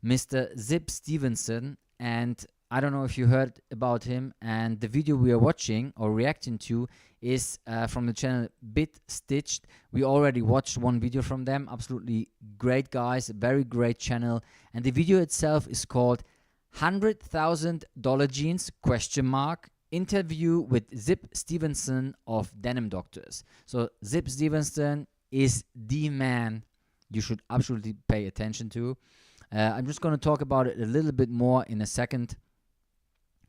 Mr. Zip Stevenson, and I don't know if you heard about him. And the video we are watching or reacting to is from the channel Bit Stitched. We already watched one video from them. Absolutely great guys, very great channel. And the video itself is called $100,000 Jeans question mark interview with Zip Stevenson of Denim Doctors. So Zip Stevenson is the man you should absolutely pay attention to. I'm just going to talk about it a little bit more in a second,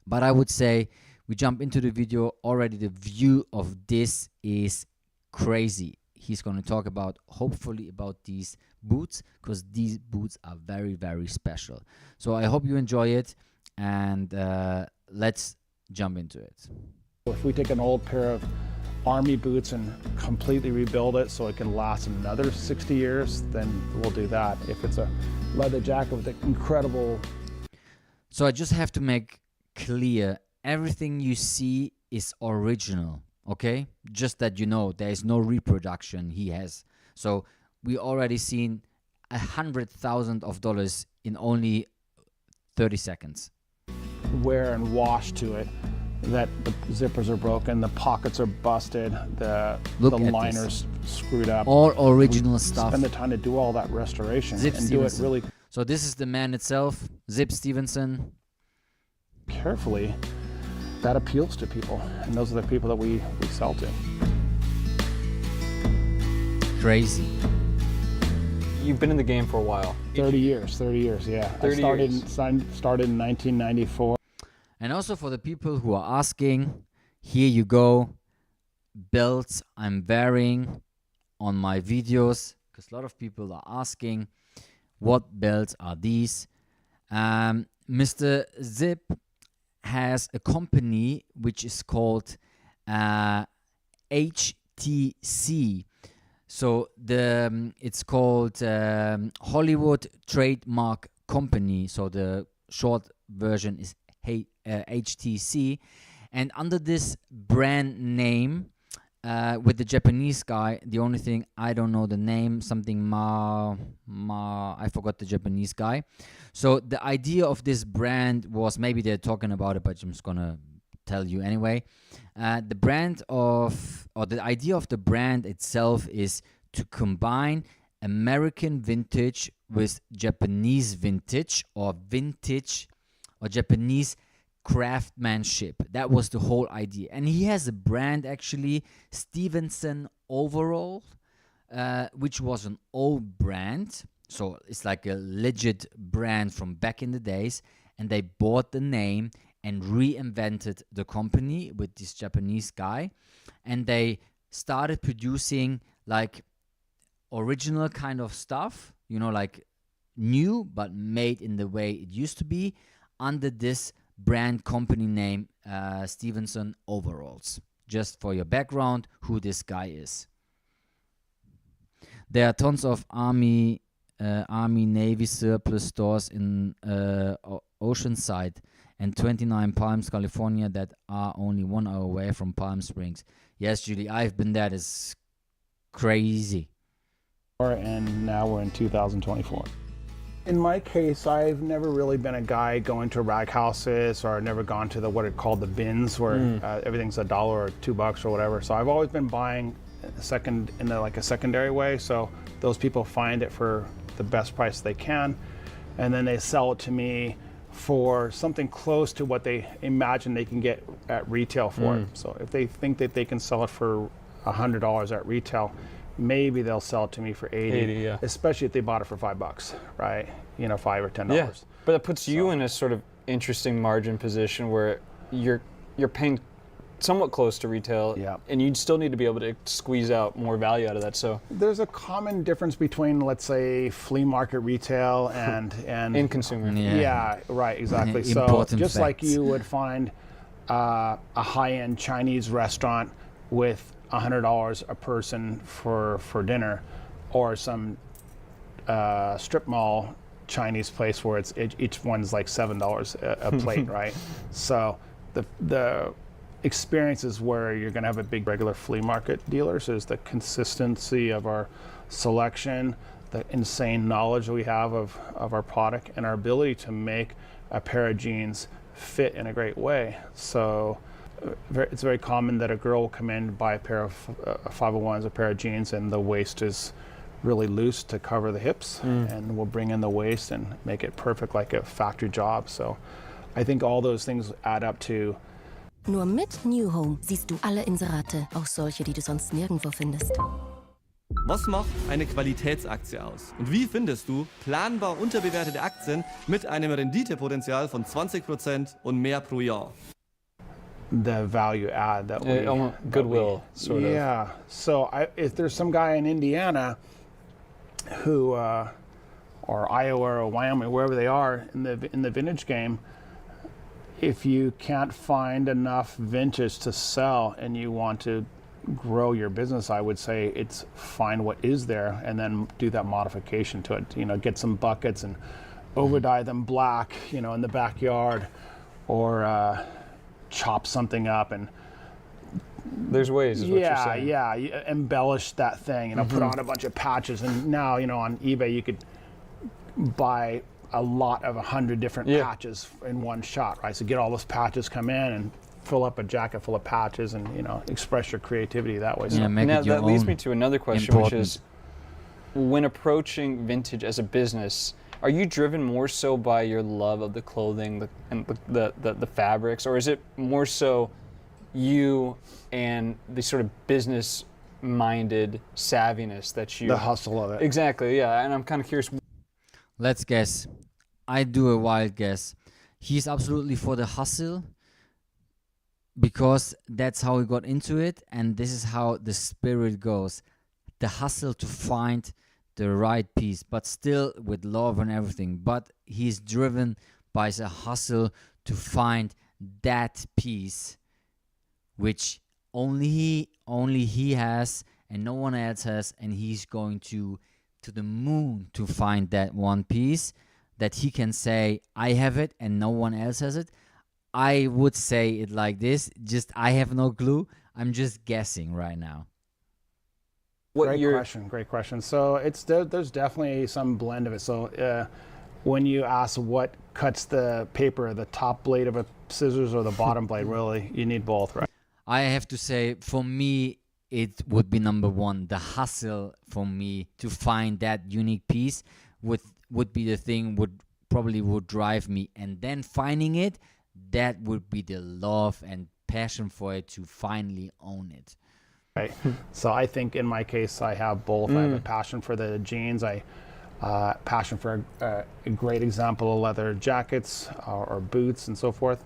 but I would say we jump into the video already. The view of this is crazy. He's going to talk about, hopefully, about these boots, because these boots are very, very special. So I hope you enjoy it, and let's jump into it. If we take an old pair of army boots and completely rebuild it so it can last another 60 years, then we'll do that. If it's a leather jacket with an incredible... So I just have to make clear, everything you see is original, okay? Just that you know, there is no reproduction he has. So we already seen $100,000 in only 30 seconds. Wear and wash to it, that the zippers are broken, the pockets are busted, the liners screwed up. All original stuff. Spend the time to do all that restoration Zip and Stevenson. do it really So this is the man itself, Zip Stevenson. carefully. That appeals to people, and those are the people that we sell to. Crazy. You've been in the game for a while. 30 years, yeah. 30 started in 1994. And also for the people who are asking, here you go, belts I'm wearing on my videos, because a lot of people are asking, what belts are these? Mr. Zip has a company which is called HTC. So it's called Hollywood Trademark Company. So the short version is HTC. And under this brand name, with the Japanese guy, the only thing I don't know the name, something I forgot the Japanese guy. So the idea of this brand was, maybe they're talking about it, but I'm just gonna tell you anyway. The idea of the brand itself is to combine American vintage with Japanese vintage or Japanese craftsmanship. That was the whole idea. And he has a brand, actually, Stevenson Overall, which was an old brand. So it's like a legit brand from back in the days. And they bought the name and reinvented the company with this Japanese guy. And they started producing like original kind of stuff, you know, like new but made in the way it used to be, under this brand company name, Stevenson Overalls. Just for your background, who this guy is. There are tons of Army Navy surplus stores in Oceanside and 29 Palms, California, that are only 1 hour away from Palm Springs. Yes, Julie, I've been there. It's crazy. And now we're in 2024. In my case, I've never really been a guy going to rag houses, or never gone to what are called the bins, where everything's $1 or $2 or whatever. So I've always been buying like a secondary way. So those people find it for the best price they can, and then they sell it to me for something close to what they imagine they can get at retail for it. So if they think that they can sell it for $100 at retail, maybe they'll sell it to me for 80, yeah. Especially if they bought it for $5, right? You know, $5 or $10. Yeah, but it puts you in a sort of interesting margin position where you're paying somewhat close to retail, and you'd still need to be able to squeeze out more value out of that. So there's a common difference between, let's say, flea market retail and in consumer. Yeah, right, exactly. So just like you would find a high-end Chinese restaurant with $100 a person for dinner, or some strip mall Chinese place where each one's like $7 a plate, right? So the experiences where you're going to have a big regular flea market dealers is the consistency of our selection, the insane knowledge we have of our product, and our ability to make a pair of jeans fit in a great way. So it's very common that a girl will come in, buy a pair of 501s, a pair of jeans, and the waist is really loose to cover the hips, and we'll bring in the waist and make it perfect like a factory job. So I think all those things add up to. Nur mit New Home siehst du alle Inserate, auch solche, die du sonst nirgendwo findest. Was macht eine Qualitätsaktie aus? Und wie findest du planbar unterbewertete Aktien mit einem Renditepotenzial von 20% und mehr pro Jahr? The value add that we goodwill sort of. Yeah. So if there's some guy in Indiana who, or Iowa or Wyoming, wherever they are in the vintage game, if you can't find enough vintage to sell and you want to grow your business, I would say it's find what is there and then do that modification to it. You know, get some buckets and overdye them black, you know, in the backyard, or chop something up and there's ways, is what you're saying. Yeah, you embellish that thing, you know, put on a bunch of patches, and now, you know, on eBay you could buy a lot of 100 different patches in one shot, right? So get all those patches, come in and fill up a jacket full of patches, and, you know, express your creativity that way. Yeah, So make Now it your that leads own. me to another question, which is, when approaching vintage as a business, are you driven more so by your love of the clothing and the fabrics, or is it more so you and the sort of business-minded savviness that you... the hustle of it. Exactly, yeah, and I'm kind of curious. Let's guess. I do a wild guess. He's absolutely for the hustle, because that's how he got into it, and this is how the spirit goes. The hustle to find the right piece, but still with love and everything. But he's driven by the hustle to find that piece, which only he has and no one else has, and he's going to the moon to find that one piece that he can say, I have it and no one else has it. I would say it like this, just I have no clue. I'm just guessing right now. Great question. So there's definitely some blend of it. So when you ask what cuts the paper, the top blade of a scissors or the bottom blade, really, you need both, right? I have to say, for me, it would be number one. The hustle for me to find that unique piece would be the thing would drive me, and then finding it, that would be the love and passion for it to finally own it. Right. So I think in my case, I have both. I have a passion for the jeans. Passion for a great example of leather jackets or boots and so forth.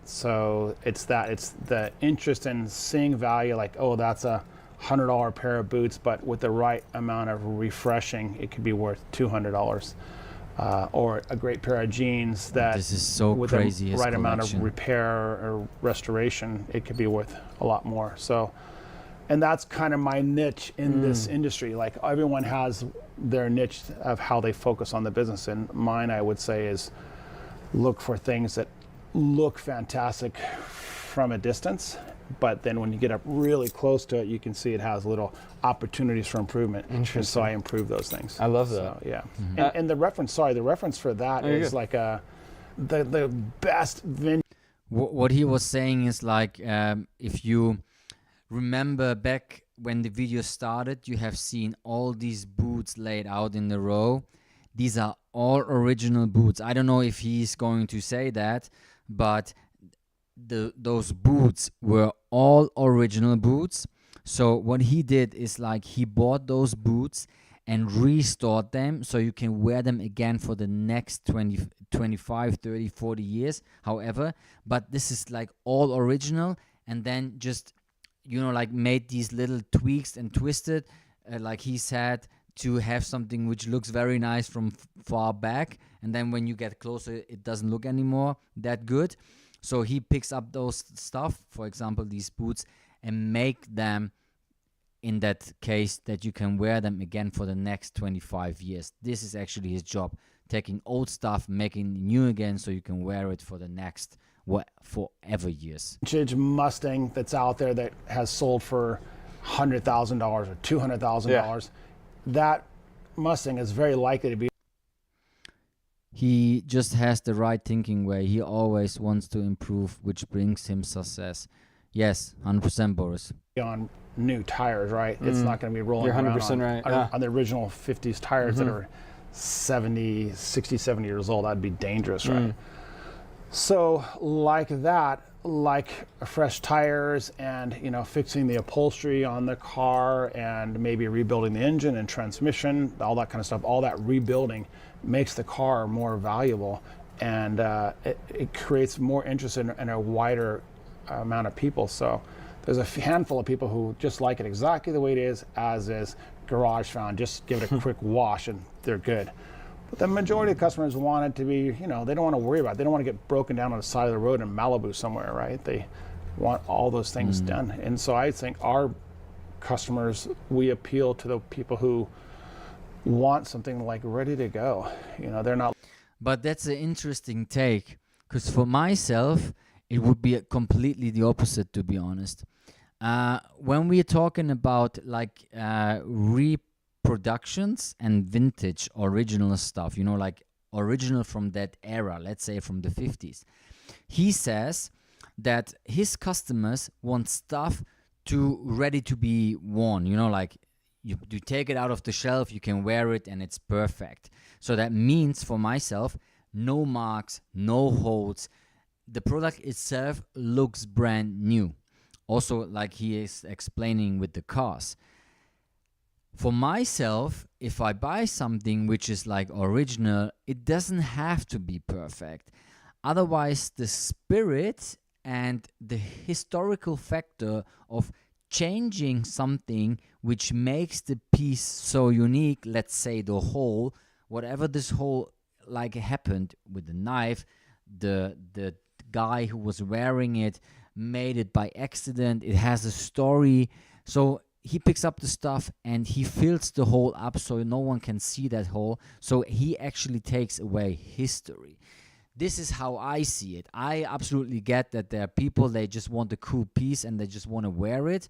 So it's the interest in seeing value, like, oh, that's a $100 pair of boots, but with the right amount of refreshing, it could be worth $200. Or a great pair of jeans that, this is so with crazy, the his right amount of collection. repair or restoration, it could be worth a lot more. So, and that's kind of my niche in this industry. Like, everyone has their niche of how they focus on the business, and mine, I would say, is look for things that look fantastic from a distance, but then when you get up really close to it, you can see it has little opportunities for improvement. And so I improve those things. I love that. So, yeah. And the reference for that is like the best vintage. What he was saying is like, if you remember back when the video started, you have seen all these boots laid out in a row. These are all original boots. I don't know if he's going to say that, but those boots were all original boots. So what he did is like he bought those boots and restored them so you can wear them again for the next 20, 25, 30, 40 years, however. But this is like all original, and then just, you know, like made these little tweaks and twisted, like he said, to have something which looks very nice from far back, and then when you get closer, it doesn't look anymore that good. So he picks up those stuff, for example, these boots, and make them in that case that you can wear them again for the next 25 years. This is actually his job, taking old stuff, making it new again so you can wear it for the next forever years. Vintage Mustang that's out there that has sold for $100,000 or $200,000. That Mustang is very likely to be. He just has the right thinking way. He always wants to improve, which brings him success. Yes, 100% Boris. on new tires, right? It's not going to be rolling You're around 100% on, right, on, yeah. on the original 50s tires that are 70, 60, 70 years old. That'd be dangerous, right? So like that, like fresh tires and, you know, fixing the upholstery on the car and maybe rebuilding the engine and transmission, all that kind of stuff, all that rebuilding makes the car more valuable, and it creates more interest in a wider amount of people. So there's a handful of people who just like it exactly the way it is, as is, garage found, just give it a quick wash and they're good. But the majority of customers want it to be, you know, they don't want to worry about it. They don't want to get broken down on the side of the road in Malibu somewhere, right? They want all those things done. And so I think our customers, we appeal to the people who want something like ready to go. You know, they're not. But that's an interesting take, because for myself, it would be completely the opposite, to be honest. When we're talking about like reproductions and vintage original stuff, you know, like original from that era, let's say from the 50s, he says that his customers want stuff to ready to be worn, you know, like you take it out of the shelf, you can wear it and it's perfect. So that means for myself, no marks, no holes. The product itself looks brand new. Also, like he is explaining with the cars. For myself, if I buy something which is like original, it doesn't have to be perfect. Otherwise, the spirit and the historical factor of changing something which makes the piece so unique, let's say the hole, whatever this hole like happened with the knife, the guy who was wearing it made it by accident, it has a story. So he picks up the stuff and he fills the hole up so no one can see that hole. So he actually takes away history. This is how I see it. I absolutely get that there are people, they just want a cool piece and they just want to wear it.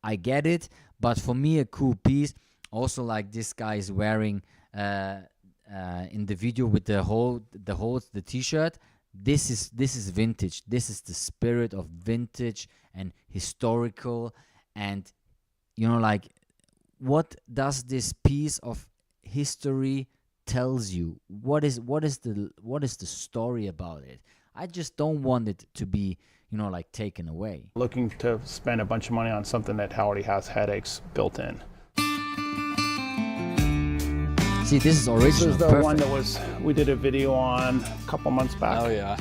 I get it. But for me, a cool piece, also like this guy is wearing in the video with the holes, the t-shirt, this is vintage. This is the spirit of vintage and historical. And you know, like, what does this piece of history tells you? What is the story about it? I just don't want it to be, you know, like taken away. Looking to spend a bunch of money on something that already has headaches built in. See, this is original. This is the perfect. one that we did a video on a couple months back. Oh yeah,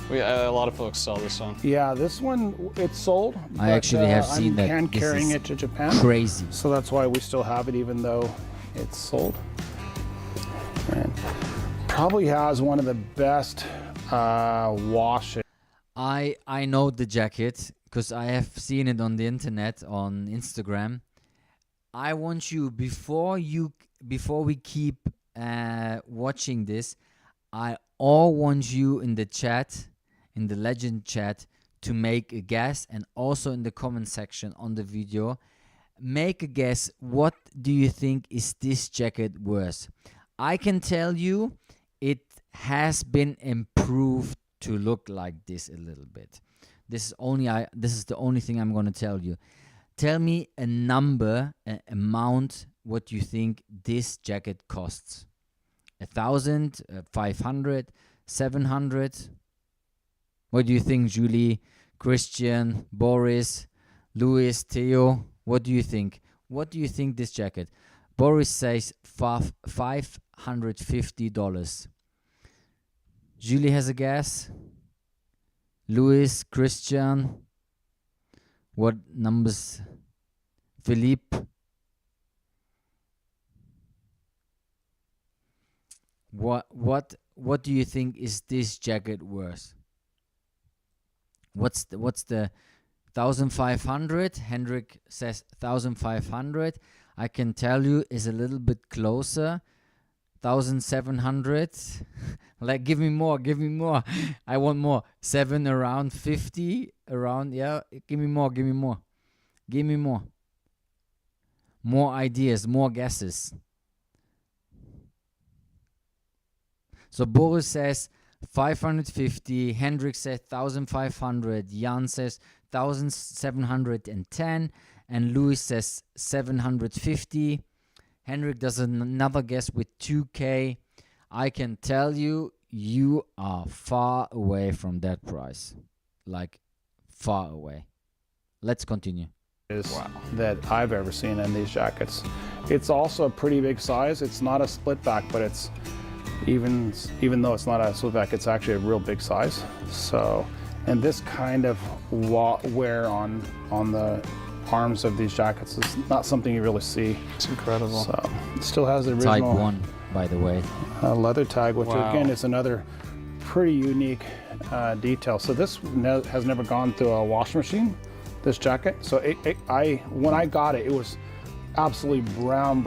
a lot of folks saw this one. Yeah, this one, it's sold. I actually have seen I'm that. hand This carrying is it to Japan. Crazy. So that's why we still have it, even though it's sold. And probably has one of the best washes. I know the jacket because I have seen it on the internet, on Instagram. I want you, before we keep watching this, I all want you in the chat, in the legend chat, to make a guess, and also in the comment section on the video, make a guess. What do you think is this jacket worth? I can tell you it has been improved to look like this a little bit. This is the only thing I'm going to tell you. Tell me a number, an amount, what you think this jacket costs. 1,000, 500, 700. What do you think, Julie, Christian, Boris, Louis, Theo? What do you think? What do you think this jacket? Boris says $550. Julie has a guess. Louis, Christian. What numbers? Philippe. What do you think is this jacket worth? What's the 1,500? Hendrik says 1,500. I can tell you is a little bit closer. 1,700. Like, give me more. I want more. 7 around 50 around. Yeah, give me more. More ideas, more guesses. So Boris says 550, Hendrik says 1500, Jan says 1710, and Louis says 750. Henrik does another guess with 2K. I can tell you, you are far away from that price. Like, far away. Let's continue. That I've ever seen in these jackets. It's also a pretty big size. It's not a split back, but it's even though it's not a split back, it's actually a real big size. So, and this kind of wear on the arms of these jackets is not something you really see. It's incredible. So it still has the Type original 1, by the way. leather tag, which Wow. again is another pretty unique detail. So this has never gone through a washing machine, this jacket. So when I got it, it was absolutely brown.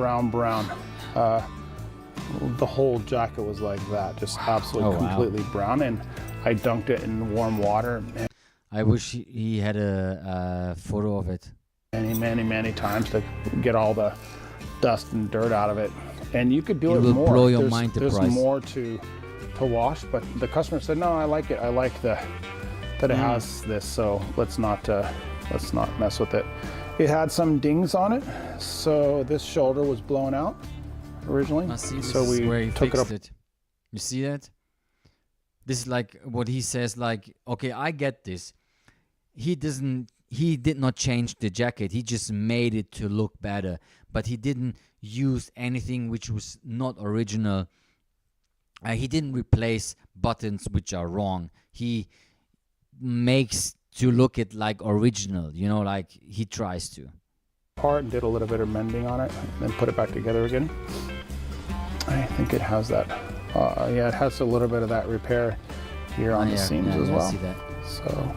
The whole jacket was like that, just absolutely completely brown. And I dunked it in warm water I wish he had a photo of it. many times to get all the dust and dirt out of it. And you could do It it will more. blow your mind, the There's price. more to wash, but the customer said, no, I like it. I like that it has this, so let's not mess with it. It had some dings on it, so this shoulder was blown out originally. Now see, this so is we where he took it fixed up. it. You see that? This is like what he says, like, okay, I get this. He did not change the jacket. He just made it to look better. But he didn't use anything which was not original. He didn't replace buttons which are wrong. He makes to look it like original, you know, like he tries to. Part and did a little bit of mending on it, and then put it back together again. I think it has that. Yeah, it has a little bit of that repair here on the seams as well. I see that. So,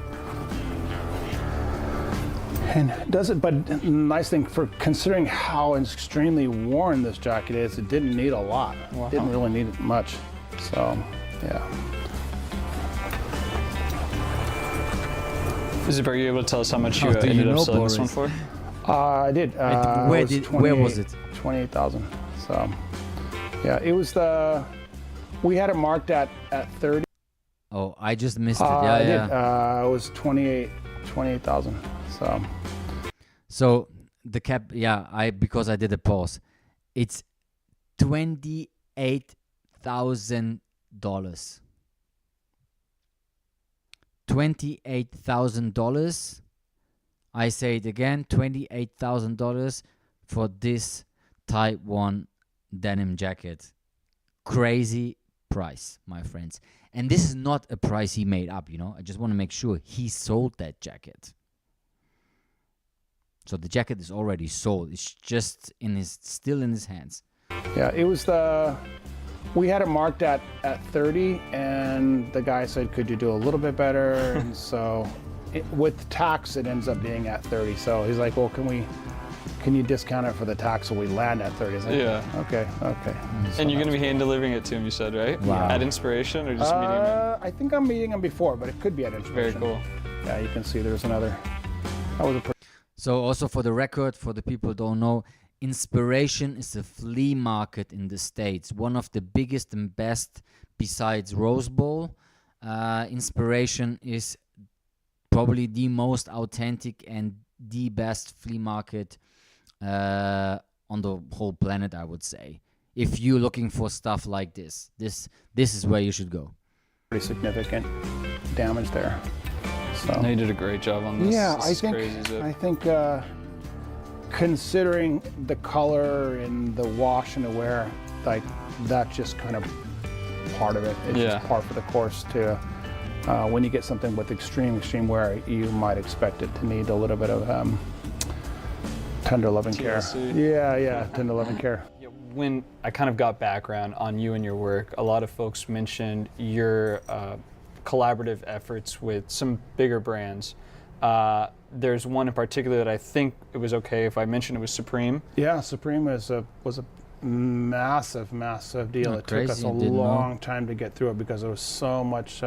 and does it? But the nice thing for considering how extremely worn this jacket is, it didn't need a lot. Wow. Didn't really need much. So, yeah. Are you able to tell us how much you How do you ended up know, selling this one Boris? for? I did. Where was it? 28,000. So, yeah, it was we had it marked at 30. Oh, I just missed it. I Yeah. did. It was 28,000. So, So the cap, because I did a pause. It's $28,000. $28,000. I say it again, $28,000 for this Type 1 denim jacket. Crazy price, my friends. And this is not a price he made up, you know. I just want to make sure he sold that jacket. So the jacket is already sold. It's just still in his hands. yeah, it was we had it marked at 30, and the guy said, could you do a little bit better? And so with tax, it ends up being at 30. So he's like, well, can you discount it for the tax so we land at 30? Like, Yeah. Okay. And you're going to be hand delivering it to him, you said, right? Wow. At Inspiration or just meeting him? I think I'm meeting him before, but it could be at Very Inspiration. cool. Yeah, you can see there's another. That was a pretty. So also for the record, for the people who don't know, Inspiration is a flea market in the States. One of the biggest and best besides Rose Bowl. Inspiration is probably the most authentic and the best flea market on the whole planet, I would say. If you're looking for stuff like this is where you should go. Pretty significant damage there. So. No, you did a great job on this. Yeah, This I is think crazy, Zip. I think considering the color and the wash and the wear, like that's just kind of part of it. It's just par for the course to when you get something with extreme wear, you might expect it to need a little bit of tender loving care. TLC. Yeah, tender loving care. When I kind of got background on you and your work, a lot of folks mentioned your collaborative efforts with some bigger brands. There's one in particular that I think it was okay if I mentioned. It was Supreme. Yeah, Supreme was a massive deal. It took us a long time to get through it because there was so much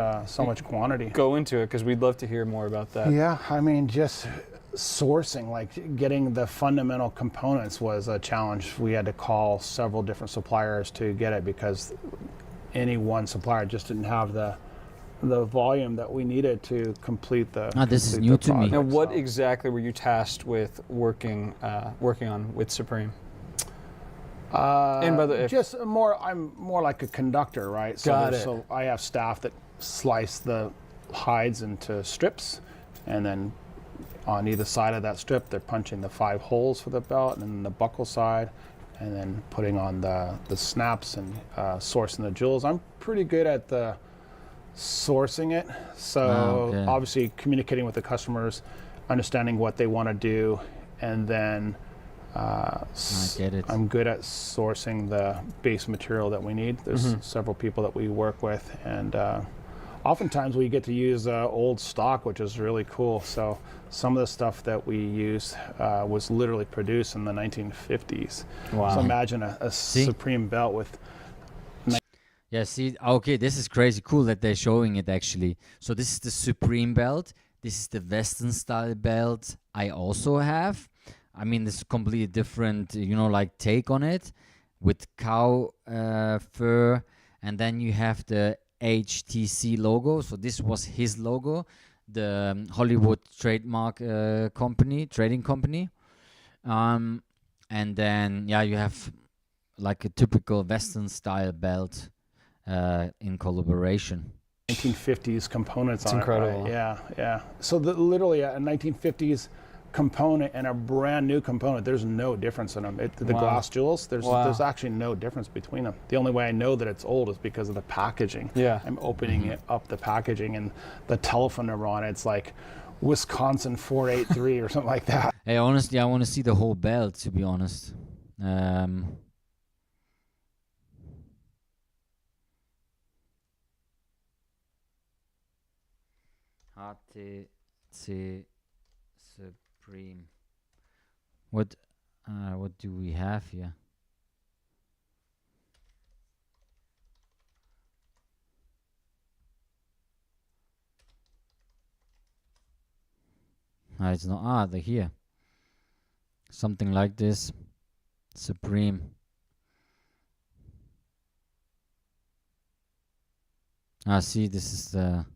quantity. Go into it because we'd love to hear more about that. Yeah, I mean, just sourcing, like getting the fundamental components was a challenge. We had to call several different suppliers to get it because any one supplier. Just didn't have the volume that we needed to complete the. This is complete new the to me. project, Now, what so. exactly were you tasked with working on with Supreme? And by the Just more, I'm more like a conductor, right? Got it. So I have staff that slice the hides into strips, and then on either side of that strip, they're punching the 5 holes for the belt, and then the buckle side, and then putting on the snaps and sourcing the jewels. I'm pretty good at the sourcing it. So okay. obviously communicating with the customers, understanding what they want to do, and then I get it. I'm good at sourcing the base material that we need. There's several people that we work with, and oftentimes we get to use old stock, which is really cool. So some of the stuff that we use was literally produced in the 1950s. Wow. So imagine a Supreme belt with. Yeah, see, okay, this is crazy cool that they're showing it actually. So this is the Supreme belt. This is the Western style belt I also have. I mean, this is completely different, like take on it with cow fur. And then you have the HTC logo. So this was his logo, the Hollywood trademark trading company. And then, you have like a typical Western style belt in collaboration. 1950s components It's on incredible. it, right? Yeah. So literally a 1950s component and a brand new component, there's no difference in them. The Wow. glass jewels, there's Wow. actually no difference between them. The only way I know that it's old is because of the packaging. Yeah. I'm opening it up, the packaging, and the telephone number on it, it's like Wisconsin 483 or something like that. Hey, honestly, I want to see the whole belt, to be honest. HTC Supreme. What do we have here? It's not. They're here. Something like this. Supreme. See, this is the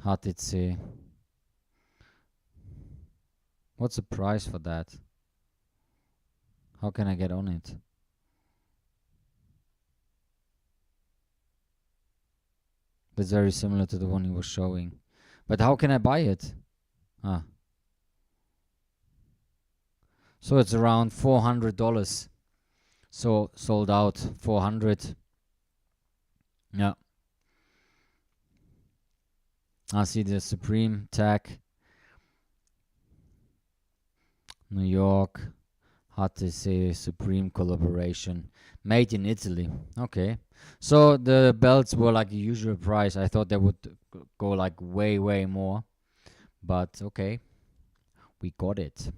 HTC. What's the price for that? How can I get on it? That's very similar to the one he was showing. But how can I buy it? So it's around $400. So sold out $400. Yeah. I see the Supreme tag. New York. HTC Supreme collaboration. Made in Italy. Okay. So the belts were like the usual price. I thought they would go like way, way more. But okay. We got it.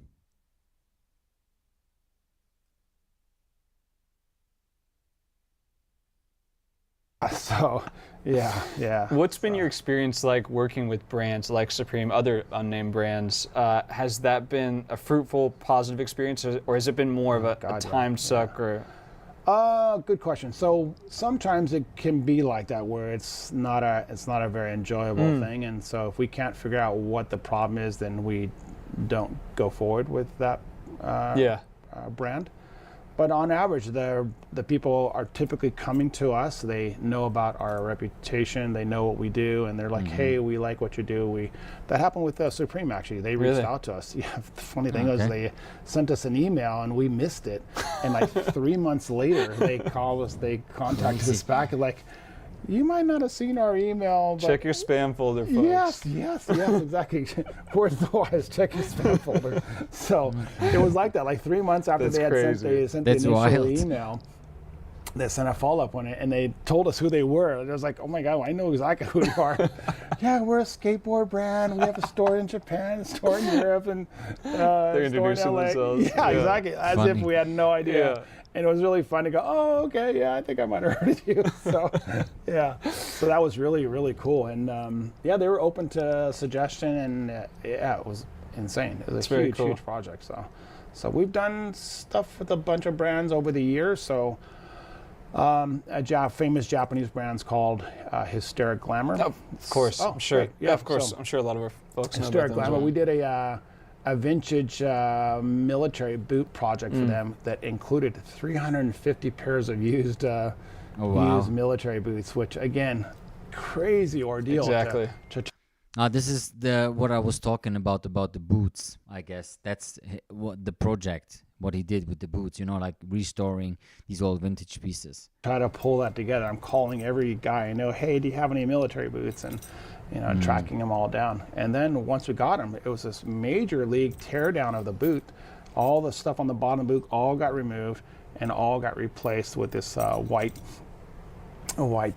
So, yeah. What's been your experience like working with brands like Supreme, other unnamed brands? Has that been a fruitful, positive experience, or has it been more of a time suck? Or Good question. So sometimes it can be like that, where it's not a very enjoyable thing, and so if we can't figure out what the problem is, then we don't go forward with that brand. But on average, the people are typically coming to us. They know about our reputation. They know what we do, and they're like, "Hey, we like what you do." That happened with Supreme, actually. They reached out to us. Yeah, the funny thing was they sent us an email, and we missed it. And like 3 months later, they called us. They contacted us back, and like, "You might not have seen our email, but check your spam folder, folks." Yes, exactly. Where's the wires? Check your spam folder. So it was like that. Like 3 months after they had sent the initial email, they sent a follow-up on it, and they told us who they were. And it was like, oh my God, I know exactly who you are. Yeah, we're a skateboard brand. We have a store in Japan, a store in Europe, and they're introducing themselves. Yeah, exactly. As if we had no idea. Yeah. And it was really fun to go, oh, okay, yeah, I think I might have heard of you. So, so that was really, really cool. And they were open to suggestion, and it was insane. It was a huge project. So we've done stuff with a bunch of brands over the years. So Famous Japanese brand's called Hysteric Glamour. Oh, of course, I'm sure. Great. Yeah, of course. So I'm sure a lot of our folks know Hysteric about them as Glamour. well. We did a vintage military boot project for them that included 350 pairs of used used military boots, which again, crazy ordeal. Exactly. This is what I was talking about the boots. I guess that's what the project, what he did with the boots. You know, like restoring these old vintage pieces. Try to pull that together. I'm calling every guy I know. Hey, do you have any military boots? And tracking them all down. And then once we got them, it was this major league tear down of the boot. All the stuff on the bottom of the boot all got removed and all got replaced with this white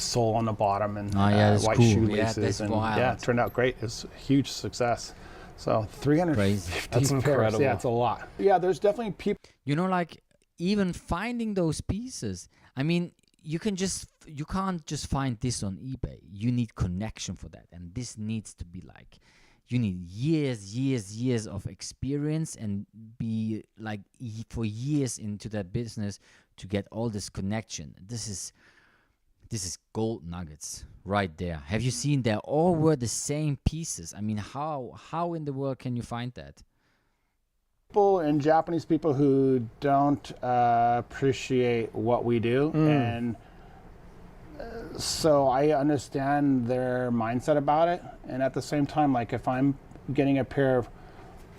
sole on the bottom and white cool. shoelaces. Yeah, it turned out great. It's a huge success. So 350 That's pairs. incredible. Yeah, it's a lot. Yeah, there's definitely people. You know, like even finding those pieces. I mean, you can't just find this on eBay. You need connection for that, and this needs to be like, you need years of experience and be like for years into that business to get all this connection. This is gold nuggets right there. Have you seen they all were the same pieces? I mean, how in the world can you find that? People and Japanese people who don't appreciate what we do, and so I understand their mindset about it. And at the same time, like if I'm getting a pair of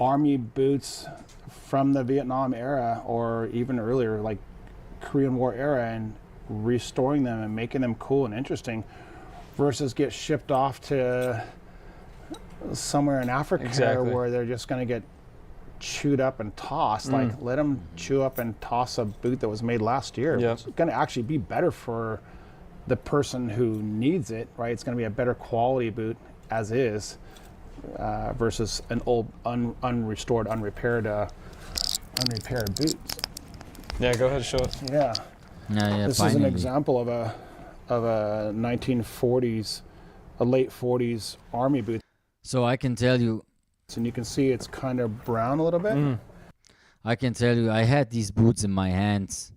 army boots from the Vietnam era or even earlier, like Korean War era, and restoring them and making them cool and interesting, versus get shipped off to somewhere in Africa where they're just going to get chewed up and tossed. Like let them chew up and toss a boot that was made last year. It's going to actually be better for the person who needs it, right? It's going to be a better quality boot as is versus an old unrestored, unrepaired boot. Yeah, go ahead and show it. Yeah. This finally. is an example of a 1940s, a late 40s army boot. So I can tell you, And you can see it's kind of brown a little bit. I can tell you, I had these boots in my hands.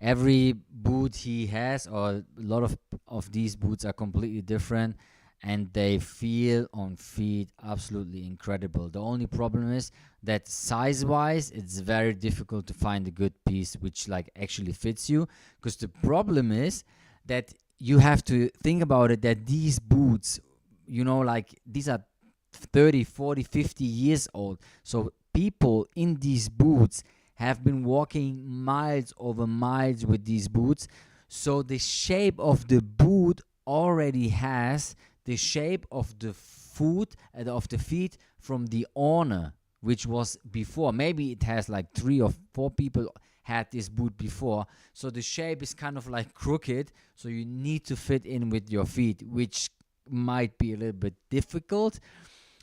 Every boot he has, or a lot of these boots are completely different, and they feel on feet absolutely incredible. The only problem is that size-wise, it's very difficult to find a good piece which like actually fits you, because the problem is that you have to think about it, that these boots, you know, like these are 30, 40, 50 years old. So people in these boots have been walking miles over miles with these boots. So the shape of the boot already has the shape of the foot of the feet from the owner, which was before. Maybe it has like 3 or 4 people had this boot before. So the shape is kind of like crooked. So you need to fit in with your feet, which might be a little bit difficult.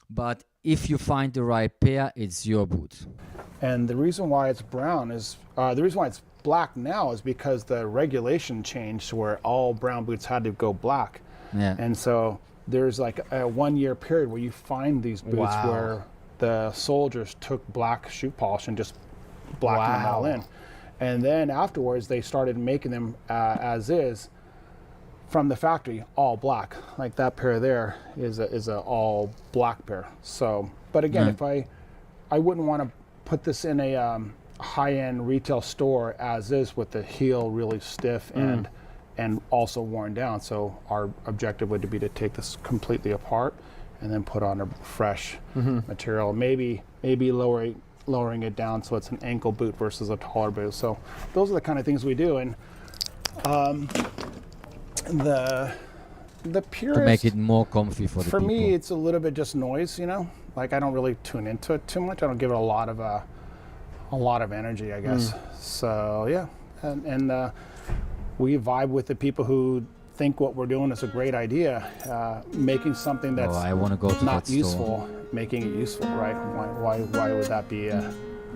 But if you find the right pair, it's your boot. And the reason why it's brown is, the reason why it's black now is because the regulation changed where all brown boots had to go black. Yeah. And so there's like a 1-year period where you find these boots where the soldiers took black shoe polish and just blacked them all in. And then afterwards they started making them as is from the factory, all black. Like that pair there is a all black pair. So, but again, if I wouldn't want to put this in a high-end retail store as is with the heel really stiff and also worn down. So our objective would be to take this completely apart and then put on a fresh material. Maybe lowering it down so it's an ankle boot versus a taller boot. So those are the kind of things we do. And the purist, to make it more comfy for the people. For me, it's a little bit just noise, you know. Like I don't really tune into it too much. I don't give it a lot of energy, I guess. So yeah, and we vibe with the people who think what we're doing is a great idea. Making something that's I want to go to not that useful, store. making it useful, right? Why would that be a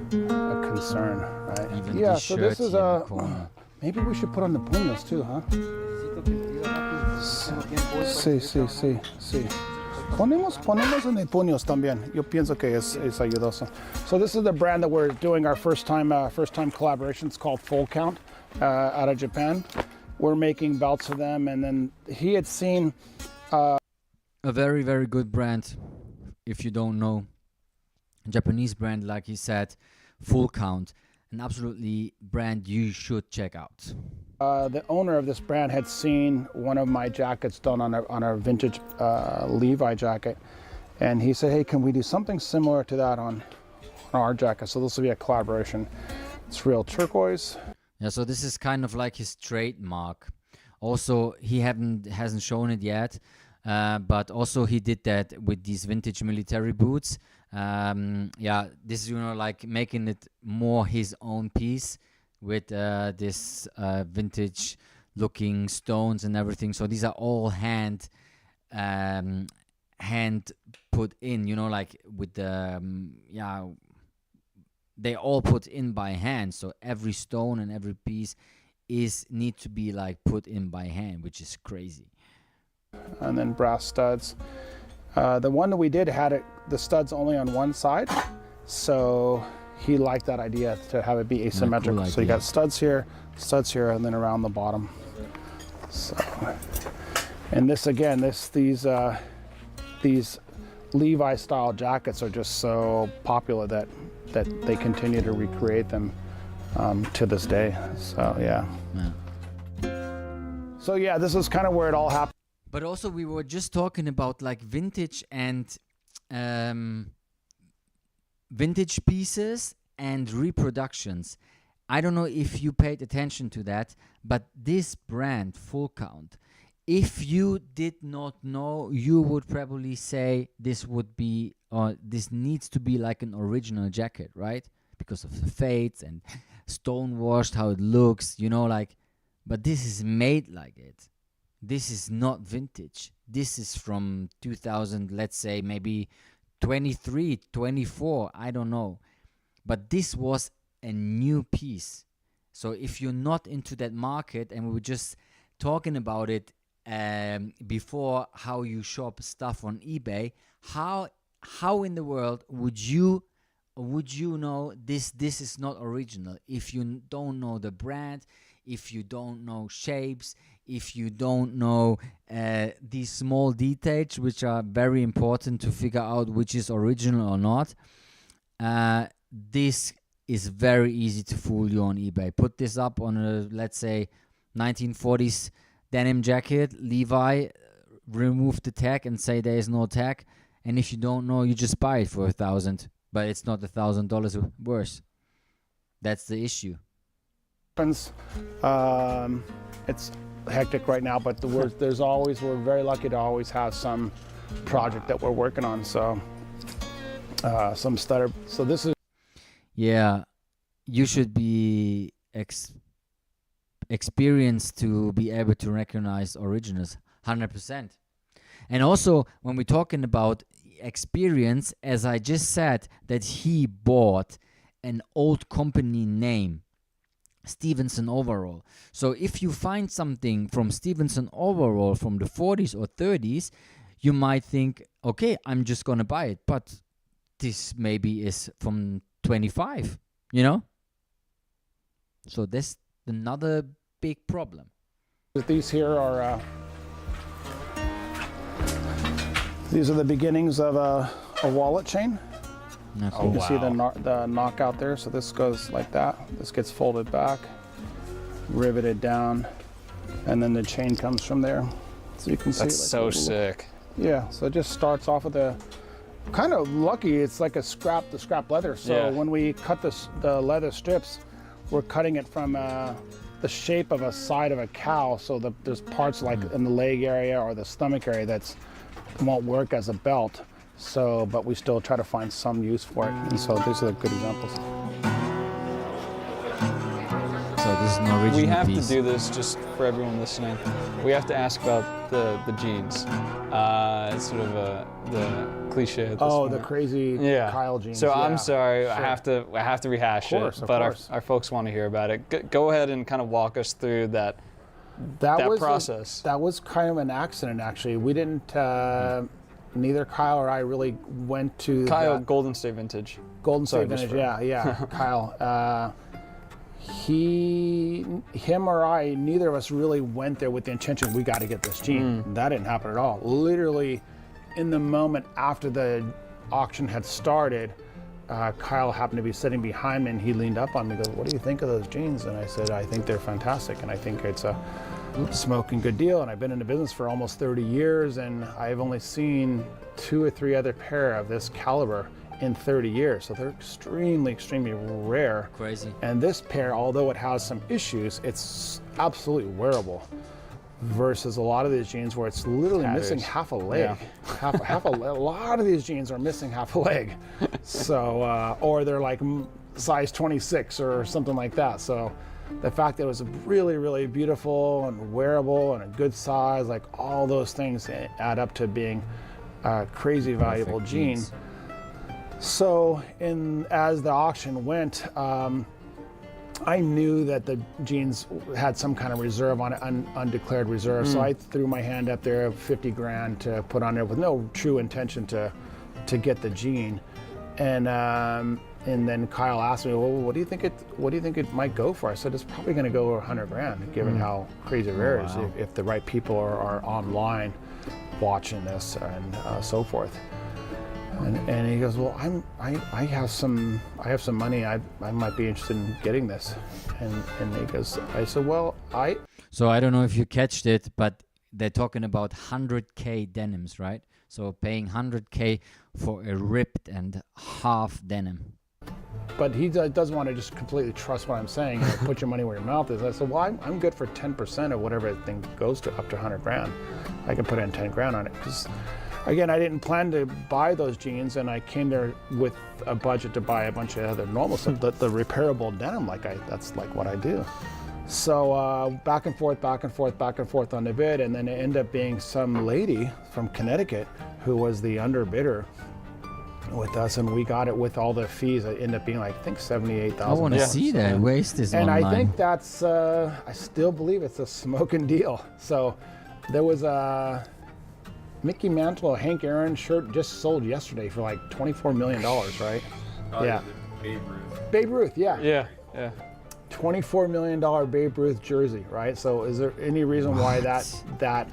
concern, right? Even Yeah. this So this shirt is here in the corner. maybe we should put on the puños too, huh? Sí. Ponemos en el puños también. Yo pienso que es ayudoso. So this is the brand that we're doing our first time collaboration. It's called Full Count out of Japan. we're making belts for them. And then he had seen A very, very good brand. If you don't know, Japanese brand, like he said, Full Count, an absolutely brand you should check out. the owner of this brand had seen one of my jackets done on a vintage Levi jacket, and he said, "Hey, can we do something similar to that on our jacket?" So this will be a collaboration. It's real turquoise. Yeah, so this is kind of like his trademark. Also, he hasn't shown it yet, but also he did that with these vintage military boots. Yeah, this is, like making it more his own piece with this vintage looking stones and everything. So these are all hand put in, like with the they all put in by hand. So every stone and every piece need to be like put in by hand, which is crazy. And then brass studs. The one that we did had the studs only on one side, so he liked that idea to have it be asymmetrical. Cool so you idea. got studs here, and then around the bottom. So, and this again, these Levi style jackets are just so popular that they continue to recreate them to this day. So yeah. So yeah, this is kind of where it all happened. But also, we were just talking about like vintage and vintage pieces and reproductions. I don't know if you paid attention to that, but this brand, Full Count, if you did not know, you would probably say this needs to be like an original jacket, right? Because of the fades and stone washed, how it looks, but this is made like it. This is not vintage. This is from 2000, let's say maybe 23, 24, I don't know. But this was a new piece. So if you're not into that market, and we were just talking about it before, how you shop stuff on eBay, how in the world would you know this is not original if you don't know the brand, if you don't know shapes, if you don't know these small details, which are very important to figure out which is original or not. This is very easy to fool you on eBay. Put this up on a, let's say, 1940s denim jacket, Levi, remove the tag and say there is no tag, and if you don't know, you just buy it for $1,000, but it's not $1,000 worse. That's the issue. It's hectic right now, but we're very lucky to always have some project that we're working on. So some stutter. So this is. Yeah, you should be experienced to be able to recognize originals 100%. And also, when we're talking about experience, as I just said, that he bought an old company name, Stevenson Overall. So if you find something from Stevenson Overall from the 40s or 30s, you might think, okay, I'm just gonna buy it, but this maybe is from 25, So that's another big problem. These here are these are the beginnings of a wallet chain. Okay. You can see the knockout there. So this goes like that. This gets folded back, riveted down, and then the chain comes from there. So you can see. That's so sick. Yeah. So it just starts off with a kind of lucky. It's like the scrap leather. So when we cut the leather strips, we're cutting it from the shape of a side of a cow. So there's parts like in the leg area or the stomach area that won't work as a belt. So, but we still try to find some use for it. And so these are the good examples. So this is an original We have piece. to do this just for everyone listening. We have to ask about the jeans. It's sort of the cliche at this point. The crazy Kyle jeans. So yeah. I'm sorry, Sure. I have to rehash Of course, it, of but course. our folks want to hear about it. Go ahead and kind of walk us through that was process. That was kind of an accident, actually. We didn't. Neither Kyle or I really went to Kyle, Golden State Vintage. Golden Sorry, State just Vintage. Yeah, Kyle. him or I, neither of us really went there with the intention, we got to get this jean. That didn't happen at all. Literally, in the moment after the auction had started, Kyle happened to be sitting behind me and he leaned up on me and goes, what do you think of those jeans? And I said, I think they're fantastic and I think it's a smoking good deal. And I've been in the business for almost 30 years and I've only seen 2 or 3 other pair of this caliber in 30 years. So they're extremely, extremely rare. Crazy. And this pair, although it has some issues, it's absolutely wearable. Versus a lot of these jeans where it's literally missing half a leg. A lot of these jeans are missing half a leg. So, or they're like size 26 or something like that. So the fact that it was really, really beautiful and wearable and a good size, like all those things add up to being a crazy valuable Perfect jean. jeans. So as the auction went, I knew that the jeans had some kind of reserve on it, undeclared reserve. So I threw my hand up there, 50 grand to put on there with no true intention to get the jean. And then Kyle asked me, well, what do you think it might go for? I said, it's probably going to go 100 grand, given how crazy rare it is if the right people are online watching this and so forth. And he goes, well, I have some money. I might be interested in getting this. And he goes, I said, well, So I don't know if you catched it, but they're talking about 100K denims, right? So paying 100K for a ripped and half denim. But he doesn't want to just completely trust what I'm saying. Put your money where your mouth is. I said, well, I'm good for 10% of whatever thing goes to up to 100 grand. I can put in 10 grand on it because. Again, I didn't plan to buy those jeans, and I came there with a budget to buy a bunch of other normal stuff, the repairable denim, that's like what I do. So back and forth on the bid, and then it ended up being some lady from Connecticut who was the underbidder with us, and we got it with all the fees. It ended up being like, I think $78,000. I want to see that. Where is this and online? I think that's, I still believe it's a smoking deal. So there was a Mickey Mantle, Hank Aaron shirt just sold yesterday for like $24 million, right? Yeah. Babe Ruth, yeah. Yeah. $24 million Babe Ruth jersey, right? So is there any reason why that